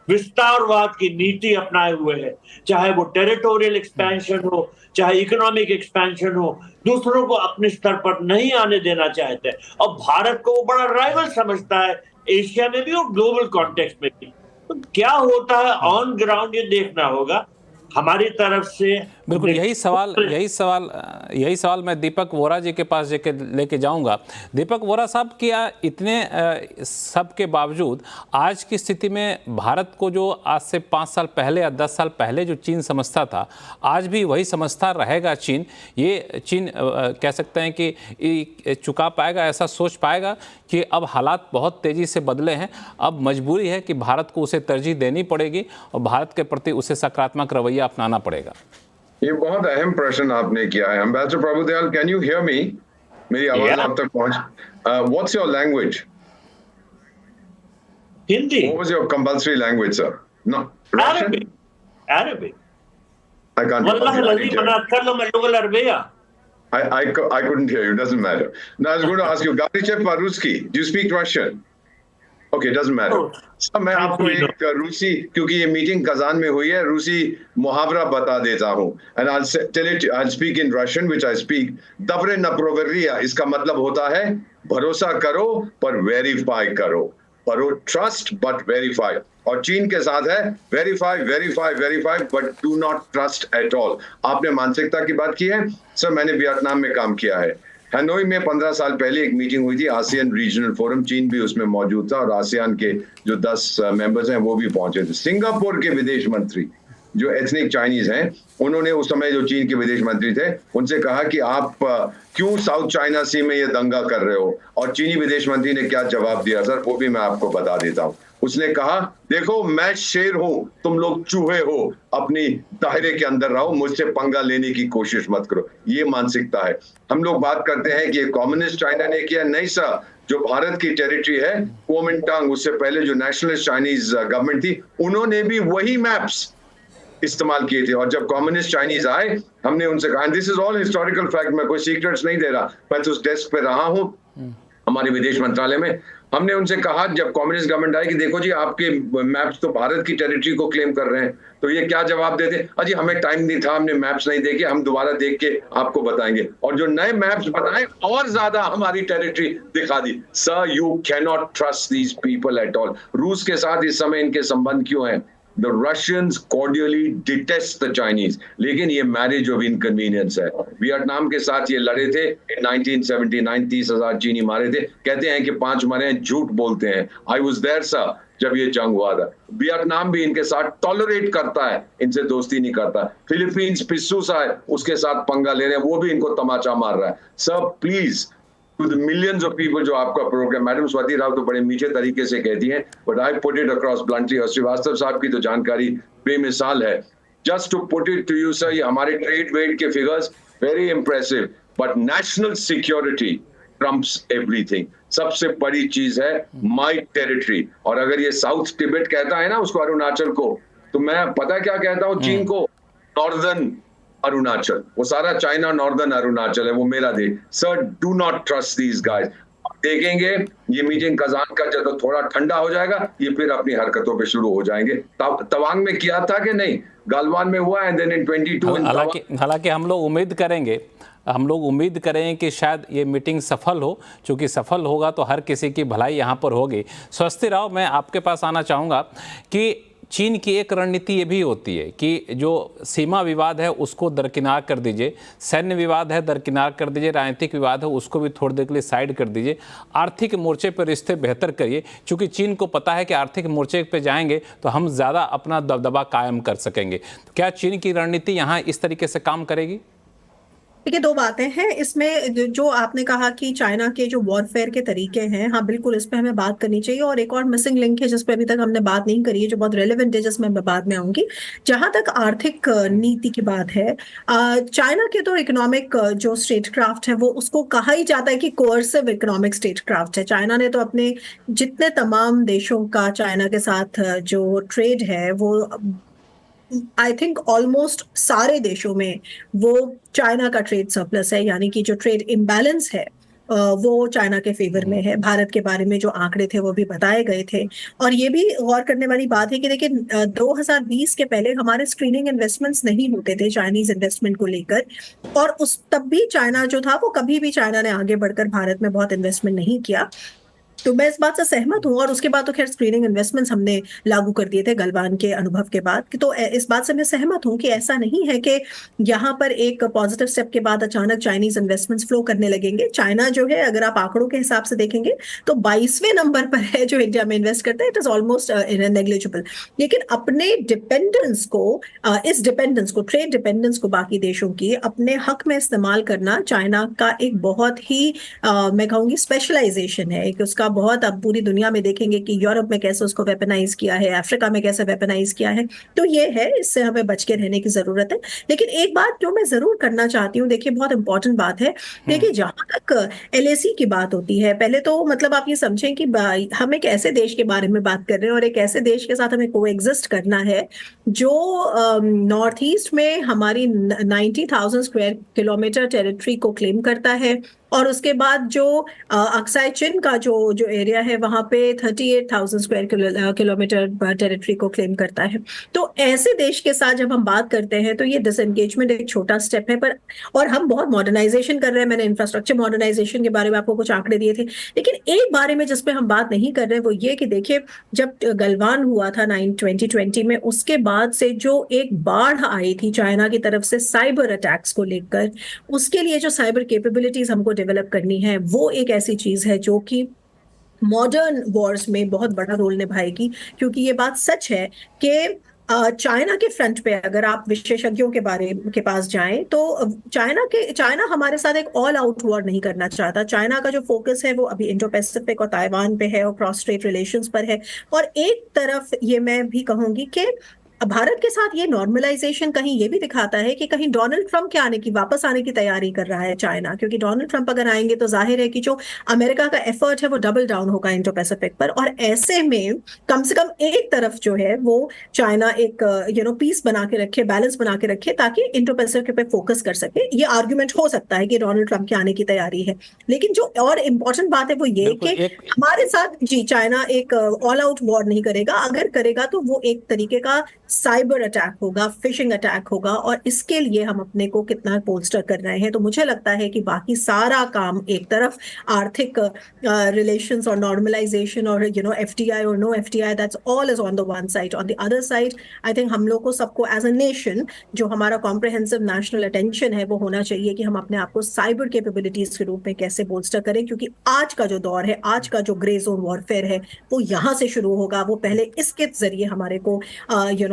विस्तारवाद की नीति अपनाए हुए है, चाहे वो टेरिटोरियल एक्सपेंशन हो, चाहे इकोनॉमिक एक्सपेंशन हो, दूसरों को अपने स्तर पर नहीं आने देना चाहते हैं, और भारत को वो बड़ा राइवल समझता है, एशिया में भी और ग्लोबल कॉन्टेक्स्ट में भी। तो क्या होता है ऑन ग्राउंड, ये देखना होगा हमारी तरफ से। बिल्कुल यही सवाल मैं दीपक वोरा जी के पास लेके जाऊंगा। दीपक वोरा साहब, क्या इतने सब के बावजूद आज की स्थिति में भारत को जो आज से 5 साल पहले या 10 साल पहले जो चीन समझता था, आज भी वही समझता रहेगा चीन? ये चीन कह सकते हैं कि चुका पाएगा, ऐसा सोच पाएगा कि अब हालात बहुत तेज़ी से बदले हैं, अब मजबूरी है कि भारत को उसे तरजीह देनी पड़ेगी और भारत के प्रति उसे सकारात्मक रवैया अपनाना पड़ेगा? ये बहुत अहम प्रश्न आपने किया है। Ambassador Prabhu Dayal, can you hear me? मेरी आवाज आप तक पहुंच? What's your language? Hindi. What was your compulsory language, sir? No, Russian? Arabic. I can't. I couldn't hear you. Doesn't matter. Now I was going to ask you, Gabrichev по-русски, do you speak Russian? Okay, doesn't matter. Sir, मैं आपको एक रूसी, क्योंकि ये मीटिंग कजान में हुई है, रूसी मुहावरा बता देता हूँ। And I'll speak in Russian, which I speak. Dobre naproverria, इसका मतलब होता है भरोसा करो पर वेरीफाई करो। Trust but verify. और चीन के साथ है verify but do not trust at all. आपने मानसिकता की बात की है सर, मैंने वियतनाम में काम किया है। हनोई में 15 साल पहले एक मीटिंग हुई थी, आसियान रीजनल फोरम, चीन भी उसमें मौजूद था और आसियान के जो 10 मेंबर्स हैं वो भी पहुंचे थे। सिंगापुर के विदेश मंत्री जो एथनिक चाइनीज हैं, उन्होंने उस समय जो चीन के विदेश मंत्री थे उनसे कहा कि आप क्यों साउथ चाइना सी में ये दंगा कर रहे हो, और चीनी विदेश मंत्री ने क्या जवाब दिया सर, वो भी मैं आपको बता देता हूँ। उसने कहा देखो मैं शेर हूं, तुम लोग चूहे हो, अपनी दायरे के अंदर रहो, मुझसे पंगा लेने की कोशिश मत करो। ये मानसिकता है। हम लोग बात करते हैं कि ये कम्युनिस्ट चाइना ने किया, नहीं सर, जो भारत की टेरिटरी है कुओमिंटांग, उससे पहले जो नेशनलिस्ट चाइनीज गवर्नमेंट थी, उन्होंने भी वही मैप्स इस्तेमाल किए थे। और जब कम्युनिस्ट चाइनीज आए, हमने उनसे कहा, this is all historical fact, मैं कोई सीक्रेट्स नहीं दे रहा, मैं तो उस डेस्क पे रहा हूं हमारे विदेश मंत्रालय में। हमने उनसे कहा जब कम्युनिस्ट गवर्नमेंट आई कि देखो जी आपके मैप्स तो भारत की टेरिटरी को क्लेम कर रहे हैं, तो ये क्या जवाब देते, अजी हमें टाइम नहीं था, हमने मैप्स नहीं देखे, हम दोबारा देख के आपको बताएंगे। और जो नए मैप्स बनाए और ज्यादा हमारी टेरिटरी दिखा दी। Sir you can not trust these people at all. रूस के साथ इस समय इनके संबंध क्यों हैं? The Russians cordially detest the Chinese, लेकिन ये मैरिज ऑफ इनकन्वीनियंस है। वियतनाम के साथ ये लड़े थे 1979, 30,000 चीनी मारे थे, कहते हैं कि 5 मरे हैं, झूठ बोलते हैं। I was there सर जब ये जंग हुआ था। वियतनाम भी इनके साथ टॉलरेट करता है, इनसे दोस्ती नहीं करता। फिलीपींस पिस्सू सा है, उसके साथ पंगा ले रहे हैं, वो भी इनको तमाचा मार रहा है। Sir please to the millions of people जो आपका प्रोग्राम, मैडम स्वाति राव तो बड़े मीठे तरीके से कहती हैं, but I put it across bluntly, और श्रीवास्तव साहब की तो जानकारी बेमिसाल है। Just to put it to you sir, ये हमारे ट्रेड वेट के figures very impressive, but national security trumps everything। सबसे बड़ी चीज है my territory। और अगर ये साउथ तिब्बत कहता है ना उसको, अरुणाचल को, तो मैं पता क्या कहता हूँ चीन को, नॉर्दर्न अरुणाचल, वो सारा चाइना नॉर्दर्न अरुणाचल है, वो मेरा देश। Sir do not trust these guys. देखेंगे ये मीटिंग कजान का जब थोड़ा ठंडा हो जाएगा, ये फिर अपनी हरकतों पे शुरू हो जाएंगे। तवांग में किया था कि नहीं, गालवान में हुआ, एंड देन इन 22 हालांकि हम लोग उम्मीद करेंगे कि शायद ये मीटिंग सफल हो, क्योंकि सफल होगा तो हर किसी की भलाई यहाँ पर होगी। स्वस्ति राव, मैं आपके पास आना चाहूँगा कि चीन की एक रणनीति ये भी होती है कि जो सीमा विवाद है उसको दरकिनार कर दीजिए, सैन्य विवाद है दरकिनार कर दीजिए, राजनीतिक विवाद है उसको भी थोड़ी देर के लिए साइड कर दीजिए, आर्थिक मोर्चे पर रिश्ते बेहतर करिए, क्योंकि चीन को पता है कि आर्थिक मोर्चे पे जाएंगे तो हम ज़्यादा अपना दबदबा कायम कर सकेंगे। तो क्या चीन की रणनीति यहाँ इस तरीके से काम करेगी? देखिए, 2 बातें हैं इसमें। जो आपने कहा कि चाइना के जो वॉरफेयर के तरीके हैं, हाँ बिल्कुल इस पे हमें बात करनी चाहिए। और एक और मिसिंग लिंक है जिस पे अभी तक हमने बात नहीं करी है, जो बहुत रेलेवेंट है, जिसमें मैं बाद में आऊंगी। जहां तक आर्थिक नीति की बात है, चाइना के तो इकोनॉमिक जो स्टेटक्राफ्ट है वो उसको कहा ही जाता है कि कोअर्सिव इकोनॉमिक स्टेटक्राफ्ट है। चाइना ने तो अपने जितने तमाम देशों का चाइना के साथ जो ट्रेड है वो आई थिंक ऑलमोस्ट सारे देशों में वो चाइना का ट्रेड सरप्लस है, यानी कि जो ट्रेड इम्बैलेंस है वो चाइना के फेवर में है। भारत के बारे में जो आंकड़े थे वो भी बताए गए थे। और ये भी गौर करने वाली बात है कि देखिए 2020 के पहले हमारे स्क्रीनिंग इन्वेस्टमेंट्स नहीं होते थे चाइनीज इन्वेस्टमेंट को लेकर, और उस तब भी चाइना जो था वो कभी भी चाइना ने आगे बढ़कर भारत में बहुत इन्वेस्टमेंट नहीं किया। तो मैं इस बात से सहमत हूँ। और उसके बाद तो खैर स्क्रीनिंग इन्वेस्टमेंट्स हमने लागू कर दिए थे गलवान के अनुभव के बाद। तो इस बात से मैं सहमत हूँ कि ऐसा नहीं है कि यहाँ पर एक पॉजिटिव स्टेप के बाद अचानक चाइनीज इन्वेस्टमेंट्स फ्लो करने लगेंगे। चाइना जो है, अगर आप आंकड़ों के हिसाब से देखेंगे तो 22वें नंबर पर है जो इंडिया में इन्वेस्ट करता है। It is almost negligible. लेकिन अपने डिपेंडेंस को, इस डिपेंडेंस को, ट्रेड डिपेंडेंस को बाकी देशों की अपने हक में इस्तेमाल करना चाइना का एक बहुत ही मैं कहूँगी स्पेशलाइजेशन है। एक उसका बहुत, अब पूरी दुनिया में देखेंगे कि यूरोप में कैसे उसको वेपनाइज किया है, अफ्रीका में कैसे वेपनाइज किया है। तो ये है, इससे हमें बच के रहने की जरूरत है। लेकिन एक बात जो मैं जरूर करना चाहती हूँ, देखिए बहुत इंपॉर्टेंट बात है। देखिए जहां तक LAC की बात होती है, पहले तो मतलब आप ये समझें कि हम एक ऐसे देश के बारे में बात कर रहे हैं और एक ऐसे देश के साथ हमें कोएग्जिस्ट करना है जो नॉर्थ ईस्ट में हमारी 90,000 स्क्वायर किलोमीटर टेरिटरी को क्लेम करता है, और उसके बाद जो अक्साई चिन का जो एरिया है वहां पे 38,000 स्क्वायर किलोमीटर टेरिटरी को क्लेम करता है। तो ऐसे देश के साथ जब हम बात करते हैं तो ये डिसएंगेजमेंट एक छोटा स्टेप है, पर और हम बहुत मॉडर्नाइजेशन कर रहे हैं। मैंने इंफ्रास्ट्रक्चर मॉडर्नाइजेशन के बारे में आपको कुछ आंकड़े दिए थे, लेकिन एक बारे में जिसपे हम बात नहीं कर रहे वो ये कि देखिए जब गलवान हुआ था 2020 में, उसके बाद से जो एक बाढ़ आई थी चाइना की तरफ से साइबर अटैक्स को लेकर, उसके लिए जो साइबर कैपेबिलिटीज हमको डेवलप करनी है वो एक ऐसी चीज है जो कि मॉडर्न वॉर्स में बहुत बड़ा रोल निभाएगी। क्योंकि ये बात सच है कि चाइना के फ्रंट पे अगर आप विशेषज्ञों के पास जाएं तो चाइना हमारे साथ एक ऑल आउट वॉर नहीं करना चाहता। चाइना का जो फोकस है वो अभी इंडो पैसिफिक और ताइवान पे है और क्रॉस स्ट्रेट रिलेशंस पर है। और एक तरफ ये मैं भी कहूंगी कि भारत के साथ ये नॉर्मलाइजेशन कहीं ये भी दिखाता है कि कहीं डोनाल्ड ट्रंप के वापस आने की तैयारी कर रहा है चाइना, क्योंकि डोनाल्ड ट्रंप अगर आएंगे तो जाहिर है कि जो अमेरिका का एफर्ट है वो डबल डाउन होगा इंडो पैसिफिक पर। और ऐसे में कम से कम एक तरफ जो है वो चाइना एक पीस बना के रखे, बैलेंस बना के रखे, ताकि इंडो पैसिफिक पे फोकस कर सके। ये आर्ग्यूमेंट हो सकता है कि डोनाल्ड ट्रंप के आने की तैयारी है, लेकिन जो और इम्पोर्टेंट बात है वो ये कि हमारे साथ चाइना एक ऑल आउट वॉर नहीं करेगा। अगर करेगा तो वो एक तरीके का साइबर अटैक होगा, फिशिंग अटैक होगा, और इसके लिए हम अपने को कितना पोल्स्टर कर रहे हैं। तो मुझे लगता है कि बाकी सारा काम एक तरफ, आर्थिक रिलेशंस और नॉर्मलाइजेशन और एफडीआई और no FDI, that's all is on the one side. On the other side I think हम लोग को सबको एज अ नेशन जो हमारा कॉम्प्रिहेंसिव नेशनल अटेंशन है वो होना चाहिए कि हम अपने आप को साइबर कैपेबिलिटीज के रूप में कैसे बोल्स्टर करें, क्योंकि आज का जो दौर है, आज का जो ग्रे जोन वॉरफेयर है वो यहाँ से शुरू होगा। वो पहले इसके जरिए हमारे को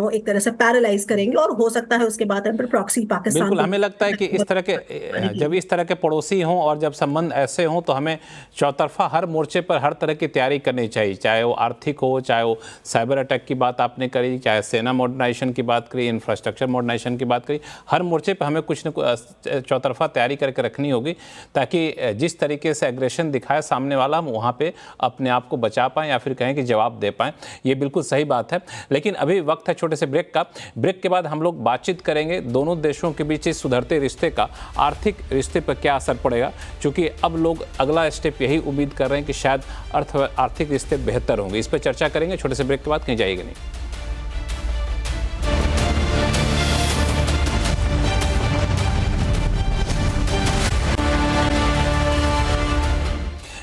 एक तरह से पैरालाइज करेंगे और हो सकता है उसके बाद हम फिर प्रॉक्सी पाकिस्तान। बिल्कुल, हमें लगता है कि इस तरह के जब इस तरह के पड़ोसी हों और जब संबंध ऐसे हों तो हमें चौतरफा हर मोर्चे पर हर तरह की तैयारी करनी चाहिए, चाहे वो आर्थिक हो, चाहे वो साइबर अटैक की बात आपने करी, चाहे सेना मॉडर्नाइजेशन की बात करी, इंफ्रास्ट्रक्चर मॉडर्नाइजेशन की बात करी। हर मोर्चे पर हमें कुछ न कुछ चौतरफा तैयारी करके रखनी होगी, ताकि जिस तरीके से एग्रेशन दिखाए सामने वाला, हम वहाँ पर अपने आप को बचा पाएँ या फिर कहें कि जवाब दे पाएँ। ये बिल्कुल सही बात है। लेकिन अभी वक्त है छोटे से ब्रेक का। ब्रेक के बाद हम लोग बातचीत करेंगे दोनों देशों के बीच इस सुधरते रिश्ते का आर्थिक रिश्ते पर क्या असर पड़ेगा, क्योंकि अब लोग अगला स्टेप यही उम्मीद कर रहे हैं कि शायद आर्थिक रिश्ते बेहतर होंगे। इस पर चर्चा करेंगे छोटे से ब्रेक के बाद, कहीं जाइएगा नहीं।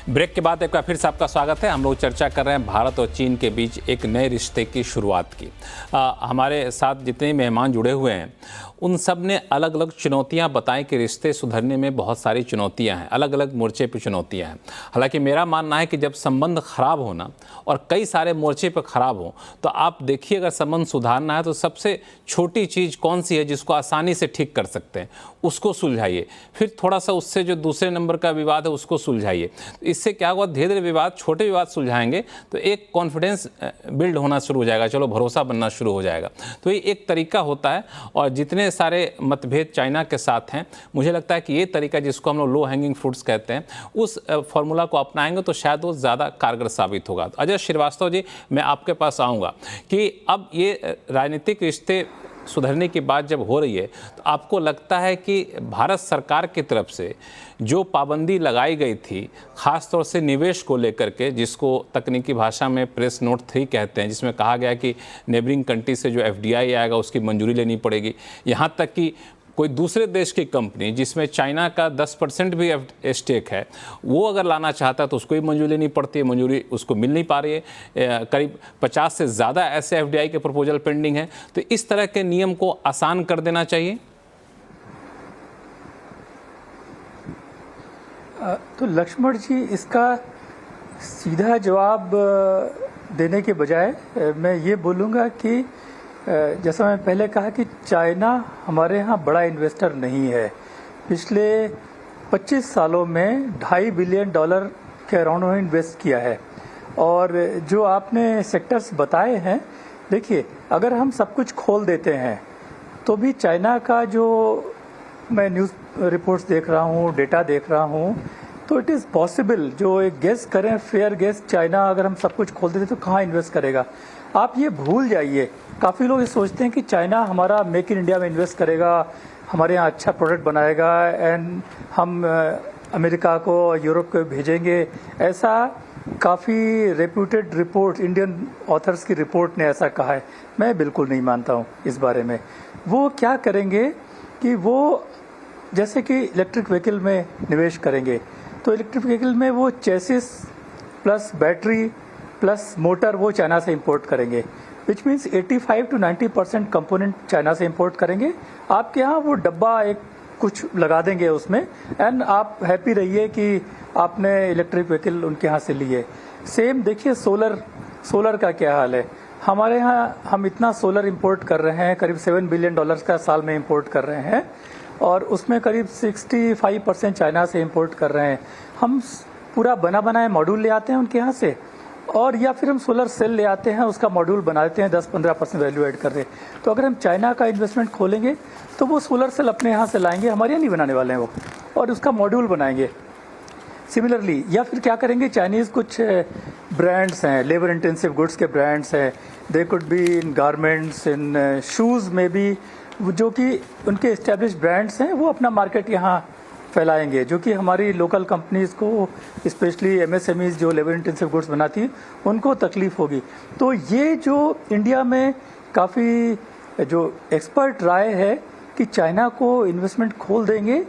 ब्रेक के बाद एक बार फिर से आपका स्वागत है। हम लोग चर्चा कर रहे हैं भारत और चीन के बीच एक नए रिश्ते की शुरुआत की। हमारे साथ जितने मेहमान जुड़े हुए हैं उन सब ने अलग अलग चुनौतियां बताई कि रिश्ते सुधरने में बहुत सारी चुनौतियां हैं, अलग अलग मोर्चे पर चुनौतियां हैं। हालांकि मेरा मानना है कि जब संबंध खराब होना और कई सारे मोर्चे पर खराब हो तो आप देखिए, अगर संबंध सुधारना है तो सबसे छोटी चीज़ कौन सी है जिसको आसानी से ठीक कर सकते हैं, उसको सुलझाइए। फिर थोड़ा सा उससे जो दूसरे नंबर का विवाद है उसको सुलझाइए। इससे क्या हुआ, धीरे धीरे विवाद, छोटे विवाद सुलझाएंगे तो एक कॉन्फिडेंस बिल्ड होना शुरू हो जाएगा, चलो भरोसा बनना शुरू हो जाएगा। तो ये एक तरीका होता है। और जितने सारे मतभेद चाइना के साथ हैं, मुझे लगता है कि ये तरीका जिसको हम लोग लो हैंगिंग फ्रूट्स कहते हैं, उस फॉर्मूला को अपनाएंगे तो शायद वो ज़्यादा कारगर साबित होगा। अजय श्रीवास्तव जी, मैं आपके पास आऊँगा कि अब ये राजनीतिक रिश्ते सुधरने की बात जब हो रही है तो आपको लगता है कि भारत सरकार की तरफ से जो पाबंदी लगाई गई थी, ख़ास तौर से निवेश को लेकर के, जिसको तकनीकी भाषा में प्रेस नोट 3 कहते हैं, जिसमें कहा गया कि नेबरिंग कंट्री से जो एफडीआई आएगा उसकी मंजूरी लेनी पड़ेगी, यहाँ तक कि कोई दूसरे देश की कंपनी जिसमें चाइना का 10% भी स्टेक है, वो अगर लाना चाहता है तो उसको ही मंजूरी लेनी पड़ती है, मंजूरी उसको मिल नहीं पा रही है। करीब 50 से ज़्यादा ऐसे एफडीआई के प्रपोजल पेंडिंग हैं। तो इस तरह के नियम को आसान कर देना चाहिए। तो लक्ष्मण जी, इसका सीधा जवाब देने के बजाय मैं ये बोलूँगा कि जैसा मैं पहले कहा कि चाइना हमारे यहाँ बड़ा इन्वेस्टर नहीं है। पिछले 25 सालों में $2.5 बिलियन के अराउंड उन्होंने इन्वेस्ट किया है। और जो आपने सेक्टर्स बताए हैं, देखिए, अगर हम सब कुछ खोल देते हैं तो भी चाइना का, जो मैं न्यूज़ रिपोर्ट्स देख रहा हूँ, डेटा देख रहा हूँ, तो इट इज़ पॉसिबल, जो एक गेस करें, फेयर गेस, चाइना अगर हम सब कुछ खोल देते तो कहाँ इन्वेस्ट करेगा। आप ये भूल जाइए, काफ़ी लोग ये सोचते हैं कि चाइना हमारा मेक इन इंडिया में इन्वेस्ट करेगा, हमारे यहाँ अच्छा प्रोडक्ट बनाएगा एंड हम अमेरिका को, यूरोप को भेजेंगे। ऐसा काफ़ी रेप्यूटेड रिपोर्ट, इंडियन ऑथर्स की रिपोर्ट ने ऐसा कहा है। मैं बिल्कुल नहीं मानता हूँ इस बारे में। वो क्या करेंगे कि वो जैसे कि इलेक्ट्रिक व्हीकल में निवेश करेंगे, तो इलेक्ट्रिक व्हीकल में वो chassis plus battery plus motor वो चाइना से इंपोर्ट करेंगे, which means 85 to 90% component China से इंपोर्ट करेंगे। आपके यहाँ वो डब्बा एक कुछ लगा देंगे उसमें, एंड आप हैप्पी रहिए कि आपने इलेक्ट्रिक व्हीकल उनके यहाँ से लिए। सेम देखिए सोलर का क्या हाल है। हमारे यहाँ हम इतना सोलर इंपोर्ट कर रहे हैं, करीब $7 बिलियन का साल में इंपोर्ट कर रहे हैं, और उसमें करीब 65% चाइना से इंपोर्ट कर रहे हैं। हम पूरा बना बनाया मॉड्यूल ले आते हैं उनके यहाँ से, और या फिर हम सोलर सेल ले आते हैं, उसका मॉड्यूल बनाते हैं, 10-15% वैल्यू ऐड कर रहे हैं। तो अगर हम चाइना का इन्वेस्टमेंट खोलेंगे तो वो सोलर सेल अपने यहाँ से लाएंगे, हमारे यहाँ नहीं बनाने वाले हैं वो, और उसका मॉड्यूल बनाएंगे। सिमिलरली, या फिर क्या करेंगे, चाइनीज़ कुछ ब्रांड्स हैं, लेबर इंटेंसिव गुड्स के ब्रांड्स हैं, they could be in garments, in shoes में भी, जो कि उनके एस्टेब्लिश ब्रांड्स हैं, वो अपना मार्केट यहाँ फैलाएंगे, जो कि हमारी लोकल कंपनीज़ को, स्पेशली MSMEs जो लेबर इंटेंसिव गुड्स बनाती हैं, उनको तकलीफ होगी। तो ये जो इंडिया में काफ़ी जो एक्सपर्ट राय है कि चाइना को इन्वेस्टमेंट खोल देंगे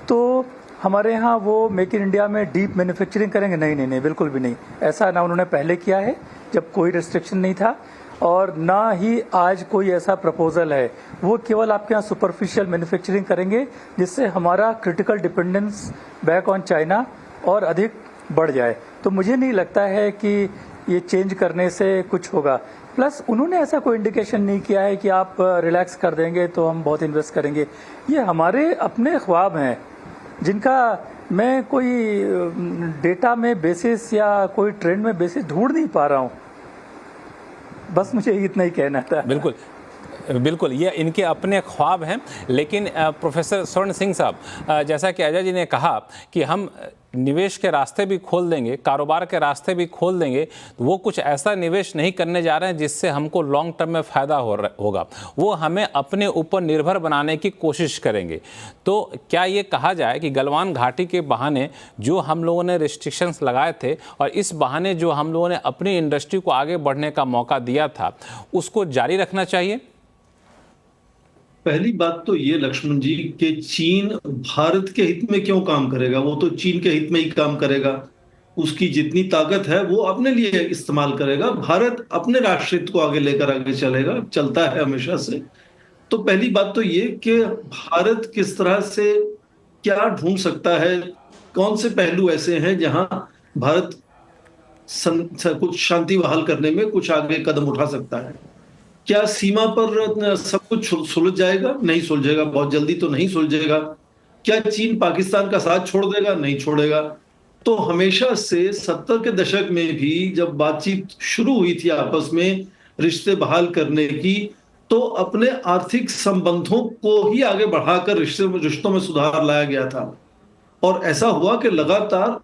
तो हमारे यहाँ वो मेक इन इंडिया में डीप मैन्युफैक्चरिंग करेंगे, नहीं, बिल्कुल भी नहीं। ऐसा ना उन्होंने पहले किया है जब कोई रिस्ट्रिक्शन नहीं था, और ना ही आज कोई ऐसा प्रपोजल है। वो केवल आपके यहाँ सुपरफिशियल मैन्युफैक्चरिंग करेंगे, जिससे हमारा critical dependence back on China और अधिक बढ़ जाए। तो मुझे नहीं लगता है कि ये चेंज करने से कुछ होगा। प्लस उन्होंने ऐसा कोई इंडिकेशन नहीं किया है कि आप रिलैक्स कर देंगे तो हम बहुत इन्वेस्ट करेंगे। ये हमारे अपने ख्वाब हैं, जिनका मैं कोई डेटा में बेसिस या कोई ट्रेंड में बेसिस ढूंढ नहीं पा रहा हूँ। बस मुझे इतना ही कहना था। बिल्कुल, ये इनके अपने ख्वाब हैं। लेकिन प्रोफेसर स्वर्ण सिंह साहब, जैसा कि अजय जी ने कहा कि हम निवेश के रास्ते भी खोल देंगे, कारोबार के रास्ते भी खोल देंगे, तो वो कुछ ऐसा निवेश नहीं करने जा रहे हैं जिससे हमको लॉन्ग टर्म में फ़ायदा होगा। वो हमें अपने ऊपर निर्भर बनाने की कोशिश करेंगे। तो क्या ये कहा जाए कि गलवान घाटी के बहाने जो हम लोगों ने रिस्ट्रिक्शंस लगाए थे, और इस बहाने जो हम लोगों ने अपनी इंडस्ट्री को आगे बढ़ने का मौका दिया था, उसको जारी रखना चाहिए? पहली बात तो ये लक्ष्मण जी कि चीन भारत के हित में क्यों काम करेगा? वो तो चीन के हित में ही काम करेगा। उसकी जितनी ताकत है वो अपने लिए इस्तेमाल करेगा। भारत अपने राष्ट्र हित को आगे लेकर आगे चलता है हमेशा से। तो पहली बात तो ये कि भारत किस तरह से क्या ढूंढ सकता है, कौन से पहलू ऐसे हैं जहां भारत कुछ शांति बहाल करने में कुछ आगे कदम उठा सकता है। क्या सीमा पर सब कुछ सुलझ जाएगा? नहीं सुलझेगा, बहुत जल्दी तो नहीं सुलझेगा। क्या चीन पाकिस्तान का साथ छोड़ देगा? नहीं छोड़ेगा। तो हमेशा से 70 के दशक में भी जब बातचीत शुरू हुई थी आपस में रिश्ते बहाल करने की, तो अपने आर्थिक संबंधों को ही आगे बढ़ाकर रिश्तों में सुधार लाया गया था। और ऐसा हुआ कि लगातार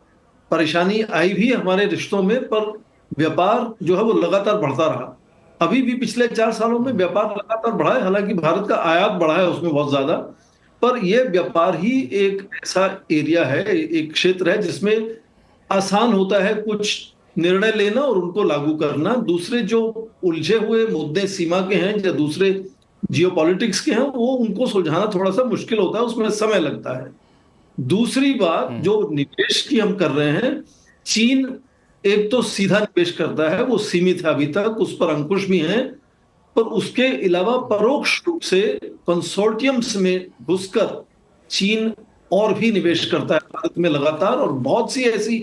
परेशानी आई भी हमारे रिश्तों में, पर व्यापार जो है वो लगातार बढ़ता रहा। अभी भी पिछले 4 सालों में व्यापार लगातार बढ़ा है, हालांकि भारत का आयात बढ़ा है उसमें बहुत ज्यादा, पर यह व्यापार ही एक ऐसा एरिया है, एक क्षेत्र है जिसमें आसान होता है कुछ निर्णय लेना और उनको लागू करना। दूसरे जो उलझे हुए मुद्दे सीमा के हैं या दूसरे जियोपॉलिटिक्स के हैं, वो उनको सुलझाना थोड़ा सा मुश्किल होता है, उसमें समय लगता है। दूसरी बात, जो निवेश की हम कर रहे हैं, चीन एक तो सीधा निवेश करता है, वो सीमित है अभी तक, उस पर अंकुश भी है, पर उसके अलावा परोक्ष रूप से कंसोर्टियम्स में घुसकर चीन और भी निवेश करता है भारत में लगातार। और बहुत सी ऐसी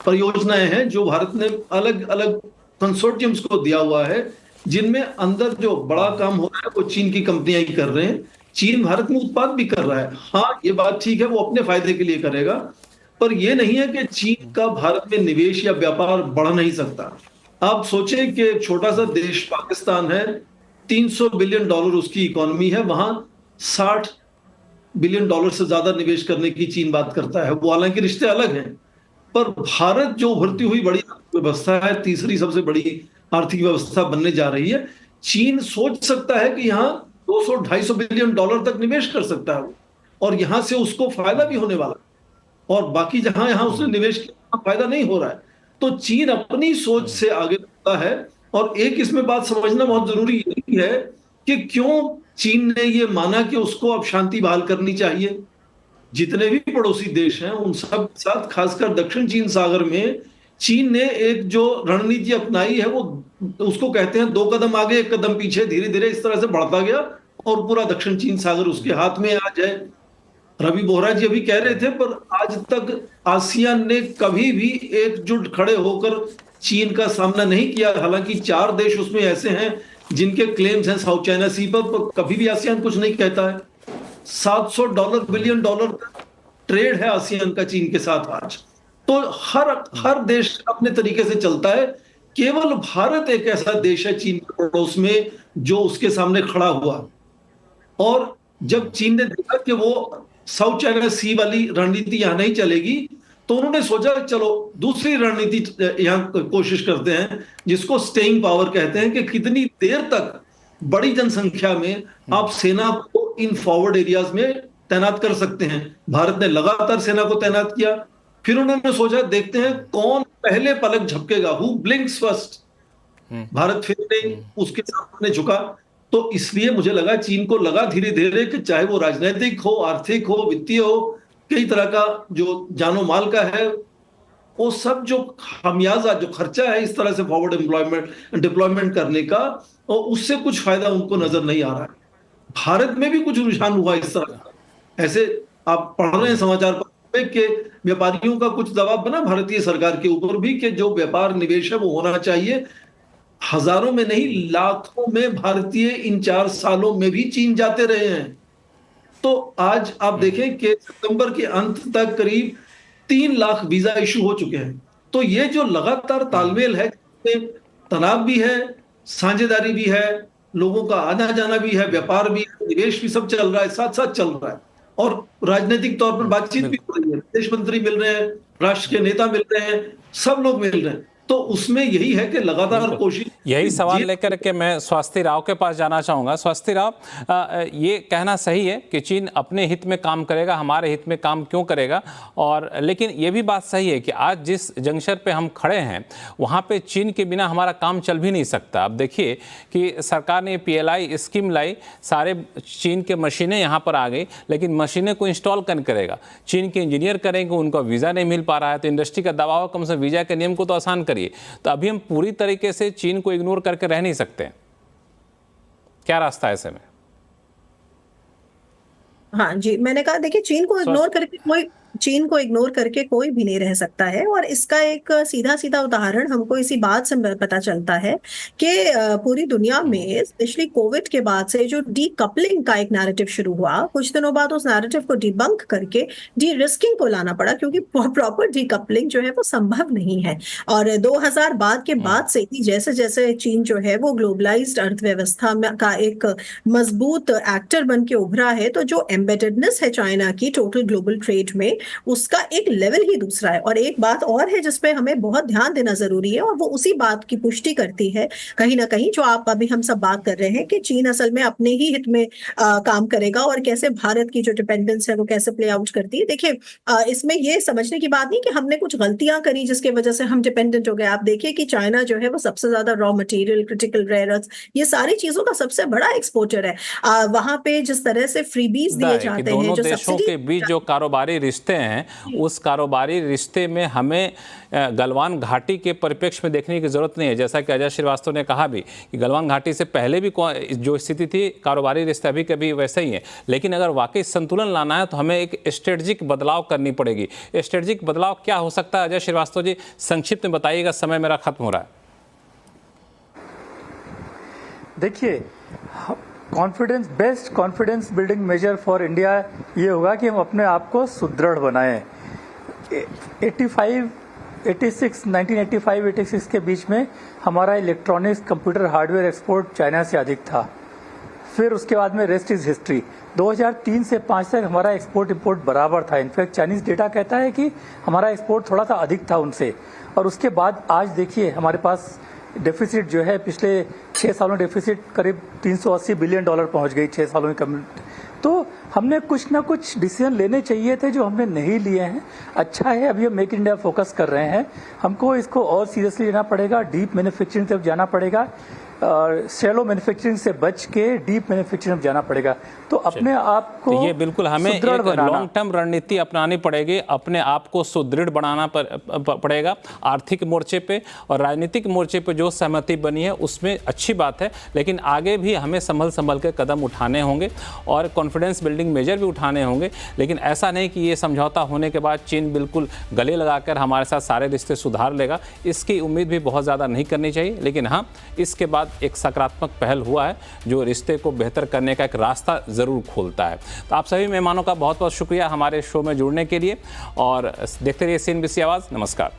परियोजनाएं हैं जो भारत ने अलग अलग कंसोर्टियम्स को दिया हुआ है, जिनमें अंदर जो बड़ा काम हो रहा है वो चीन की कंपनियां ही कर रहे हैं। चीन भारत में उत्पाद भी कर रहा है, हाँ ये बात ठीक है, वो अपने फायदे के लिए करेगा, पर यह नहीं है कि चीन का भारत में निवेश या व्यापार बढ़ नहीं सकता। आप सोचें कि छोटा सा देश पाकिस्तान है, $300 बिलियन उसकी इकोनॉमी है, वहां $60 बिलियन से ज्यादा निवेश करने की चीन बात करता है। वो हालांकि रिश्ते अलग हैं, पर भारत जो उभरती हुई बड़ी व्यवस्था है, तीसरी सबसे बड़ी आर्थिक व्यवस्था बनने जा रही है, चीन सोच सकता है कि यहाँ 200-250 बिलियन डॉलर तक निवेश कर सकता है, और यहां से उसको फायदा भी होने वाला, और बाकी जहां यहां उसने निवेश किया फायदा नहीं हो रहा है। तो चीन अपनी सोच से आगे बढ़ता है। और एक इसमें बात समझना बहुत जरूरी है कि क्यों चीन ने ये माना कि उसको अब शांति बहाल करनी चाहिए। जितने भी पड़ोसी देश हैं उन सब साथ, खासकर दक्षिण चीन सागर में, चीन ने एक जो रणनीति अपनाई है, वो उसको कहते हैं 2 कदम आगे 1 कदम पीछे, धीरे धीरे इस तरह से बढ़ता गया और पूरा दक्षिण चीन सागर उसके हाथ में आ जाए। रवि बोहरा जी अभी कह रहे थे, पर आज तक आसियान ने कभी भी एकजुट खड़े होकर चीन का सामना नहीं किया। हालांकि 4 देश उसमें ऐसे हैं जिनके क्लेम्स हैं साउथ चाइना सी पर कभी भी आसियान कुछ नहीं कहता है। $700 बिलियन का ट्रेड है आसियान का चीन के साथ आज। तो हर देश अपने तरीके से चलता है। केवल भारत एक ऐसा देश है चीन के पड़ोस में जो उसके सामने खड़ा हुआ। और जब चीन ने देखा कि वो साउथ चाइना सी वाली रणनीति यहां नहीं चलेगी, तो उन्होंने सोचा चलो दूसरी रणनीति यहां कोशिश करते हैं, जिसको स्टेइंग पावर कहते हैं, कि कितनी देर तक बड़ी जनसंख्या में आप सेना को इन फॉरवर्ड एरियाज में तैनात कर सकते हैं। भारत ने लगातार सेना को तैनात किया। फिर उन्होंने सोचा देखते हैं कौन पहले पलक झपकेगा, हु ब्लिंक्स फर्स्ट। भारत फिर नहीं उसके सामने झुका। तो इसलिए मुझे लगा चीन को लगा धीरे धीरे कि चाहे वो राजनीतिक हो, आर्थिक हो, वित्तीय हो, कई तरह का जो जानो माल का है, वो सब जो खमियाजा जो खर्चा है इस तरह से फॉरवर्ड डिप्लॉयमेंट करने का, और उससे कुछ फायदा उनको नजर नहीं आ रहा है। भारत में भी कुछ रुझान हुआ इस तरह का। ऐसे आप पढ़ रहे हैं समाचार पत्र के व्यापारियों का कुछ दबाव बना भारतीय सरकार के ऊपर भी कि जो व्यापार निवेश है वो होना चाहिए। हजारों में नहीं लाखों में भारतीय इन 4 सालों में भी चीन जाते रहे हैं। तो आज आप देखें कि सितंबर के अंत तक करीब 3 लाख वीजा इशू हो चुके हैं। तो ये जो लगातार तालमेल है, तनाव भी है, साझेदारी भी है, लोगों का आना जाना भी है, व्यापार भी है, निवेश भी, सब चल रहा है, साथ साथ चल रहा है। और राजनीतिक तौर पर बातचीत भी हो रही है, विदेश मंत्री मिल रहे हैं, राष्ट्र के नेता मिल रहे हैं, सब लोग मिल रहे हैं। तो उसमें यही है कि लगातार कोशिश। यही सवाल लेकर के मैं स्वास्थ्य राव के पास जाना चाहूँगा। स्वास्थ्य राव, ये कहना सही है कि चीन अपने हित में काम करेगा, हमारे हित में काम क्यों करेगा? और लेकिन ये भी बात सही है कि आज जिस जंक्शन पे हम खड़े हैं वहाँ पे चीन के बिना हमारा काम चल भी नहीं सकता। अब देखिए कि सरकार ने PLI स्कीम लाई, सारे चीन के मशीनें यहाँ पर आ गई, लेकिन मशीनें को इंस्टॉल कौन करेगा? चीन के इंजीनियर करेंगे, उनको वीज़ा नहीं मिल पा रहा है। तो इंडस्ट्री का दबाव, कम से कम वीज़ा के नियम को तो आसान करिए। तो अभी हम पूरी तरीके से चीन को इग्नोर करके रह नहीं सकते। क्या रास्ता है ऐसे में? हाँ जी, मैंने कहा देखिए चीन को इग्नोर करके कोई भी नहीं रह सकता है। और इसका एक सीधा सीधा उदाहरण हमको इसी बात से पता चलता है कि पूरी दुनिया में स्पेशली कोविड के बाद से जो डीकपलिंग का एक नैरेटिव शुरू हुआ, कुछ दिनों बाद उस नैरेटिव को डिबंक करके डी रिस्किंग को लाना पड़ा, क्योंकि प्रॉपर डीकपलिंग जो है वो संभव नहीं है। और 2000 के बाद से ही जैसे जैसे चीन जो है वो ग्लोबलाइज्ड अर्थव्यवस्था में का एक मजबूत एक्टर बन के उभरा है, तो जो एम्बेडेडनेस है चाइना की टोटल ग्लोबल ट्रेड में, उसका एक लेवल ही दूसरा है। और एक बात और है जिसपे हमें बहुत ध्यान देना जरूरी है, और वो उसी बात की पुष्टि करती है कहीं ना कहीं जो आप अभी हम सब बात कर रहे हैं कि चीन असल में अपने ही हित में काम करेगा, और कैसे भारत की जो डिपेंडेंस है वो कैसे प्ले आउट करती है। देखिए इसमें ये समझने की बात नहीं कि हमने कुछ गलतियां करी जिसके वजह से हम डिपेंडेंट हो गए। आप देखिए कि चाइना जो है वो सबसे ज्यादा raw material, critical rare earth, ये सारी चीजों का सबसे बड़ा एक्सपोर्टर है। वहां पे जिस तरह से फ्रीबीज दिए जाते हैं, दोनों देशों के बीच जो कारोबारी रिश्ते हैं, उस कारोबारी रिश्ते में हमें गलवान घाटी के परिप्रेक्ष्य में देखने की जरूरत नहीं है। जैसा कि अजय श्रीवास्तव ने कहा भी कि गलवान घाटी से पहले भी जो स्थिति थी, कारोबारी रिश्ते अभी कभी वैसे ही है। लेकिन अगर वाकई संतुलन लाना है तो हमें एक स्ट्रेटजिक बदलाव करनी पड़ेगी। स्ट्रेटजिक बदलाव क्या हो सकता है? अजय श्रीवास्तव जी संक्षिप्त में बताइएगा, समय मेरा खत्म हो रहा है। देखिए, best confidence building measure for India ये होगा कि हम अपने आप को सुदृढ़ बनाएं। 1985-86 के बीच में हमारा electronics computer hardware export China से अधिक था। फिर उसके बाद में रेस्ट इज हिस्ट्री। 2003 से 5 तक हमारा एक्सपोर्ट इंपोर्ट बराबर था। इनफैक्ट चाइनीज डेटा कहता है कि हमारा एक्सपोर्ट थोड़ा सा अधिक था उनसे। और उसके बाद आज देखिए हमारे पास डेफिसिट जो है, पिछले 6 सालों डेफिसिट करीब $380 बिलियन पहुंच गई 6 सालों में। तो हमने कुछ ना कुछ डिसीजन लेने चाहिए थे जो हमने नहीं लिए हैं। अच्छा है अभी हम मेक इंडिया फोकस कर रहे हैं, हमको इसको और सीरियसली लेना पड़ेगा, डीप मैन्युफैक्चरिंग तरफ जाना पड़ेगा। शैलो मैन्युफैक्चरिंग से बच के डीप मैन्युफैक्चरिंग में जाना पड़ेगा। तो अपने आप को तो ये बिल्कुल हमें एक लॉन्ग टर्म रणनीति अपनानी पड़ेगी, अपने आप को सुदृढ़ बनाना पड़ेगा आर्थिक मोर्चे पे और राजनीतिक मोर्चे पे। जो सहमति बनी है उसमें अच्छी बात है, लेकिन आगे भी हमें संभल के कदम उठाने होंगे और कॉन्फिडेंस बिल्डिंग मेजर भी उठाने होंगे। लेकिन ऐसा नहीं कि ये समझौता होने के बाद चीन बिल्कुल गले लगाकर हमारे साथ सारे रिश्ते सुधार लेगा, इसकी उम्मीद भी बहुत ज़्यादा नहीं करनी चाहिए। लेकिन हाँ, इसके बाद एक सकारात्मक पहल हुआ है जो रिश्ते को बेहतर करने का एक रास्ता ज़रूर खोलता है। तो आप सभी मेहमानों का बहुत बहुत शुक्रिया हमारे शो में जुड़ने के लिए और देखते रहिए CNBC आवाज़। नमस्कार।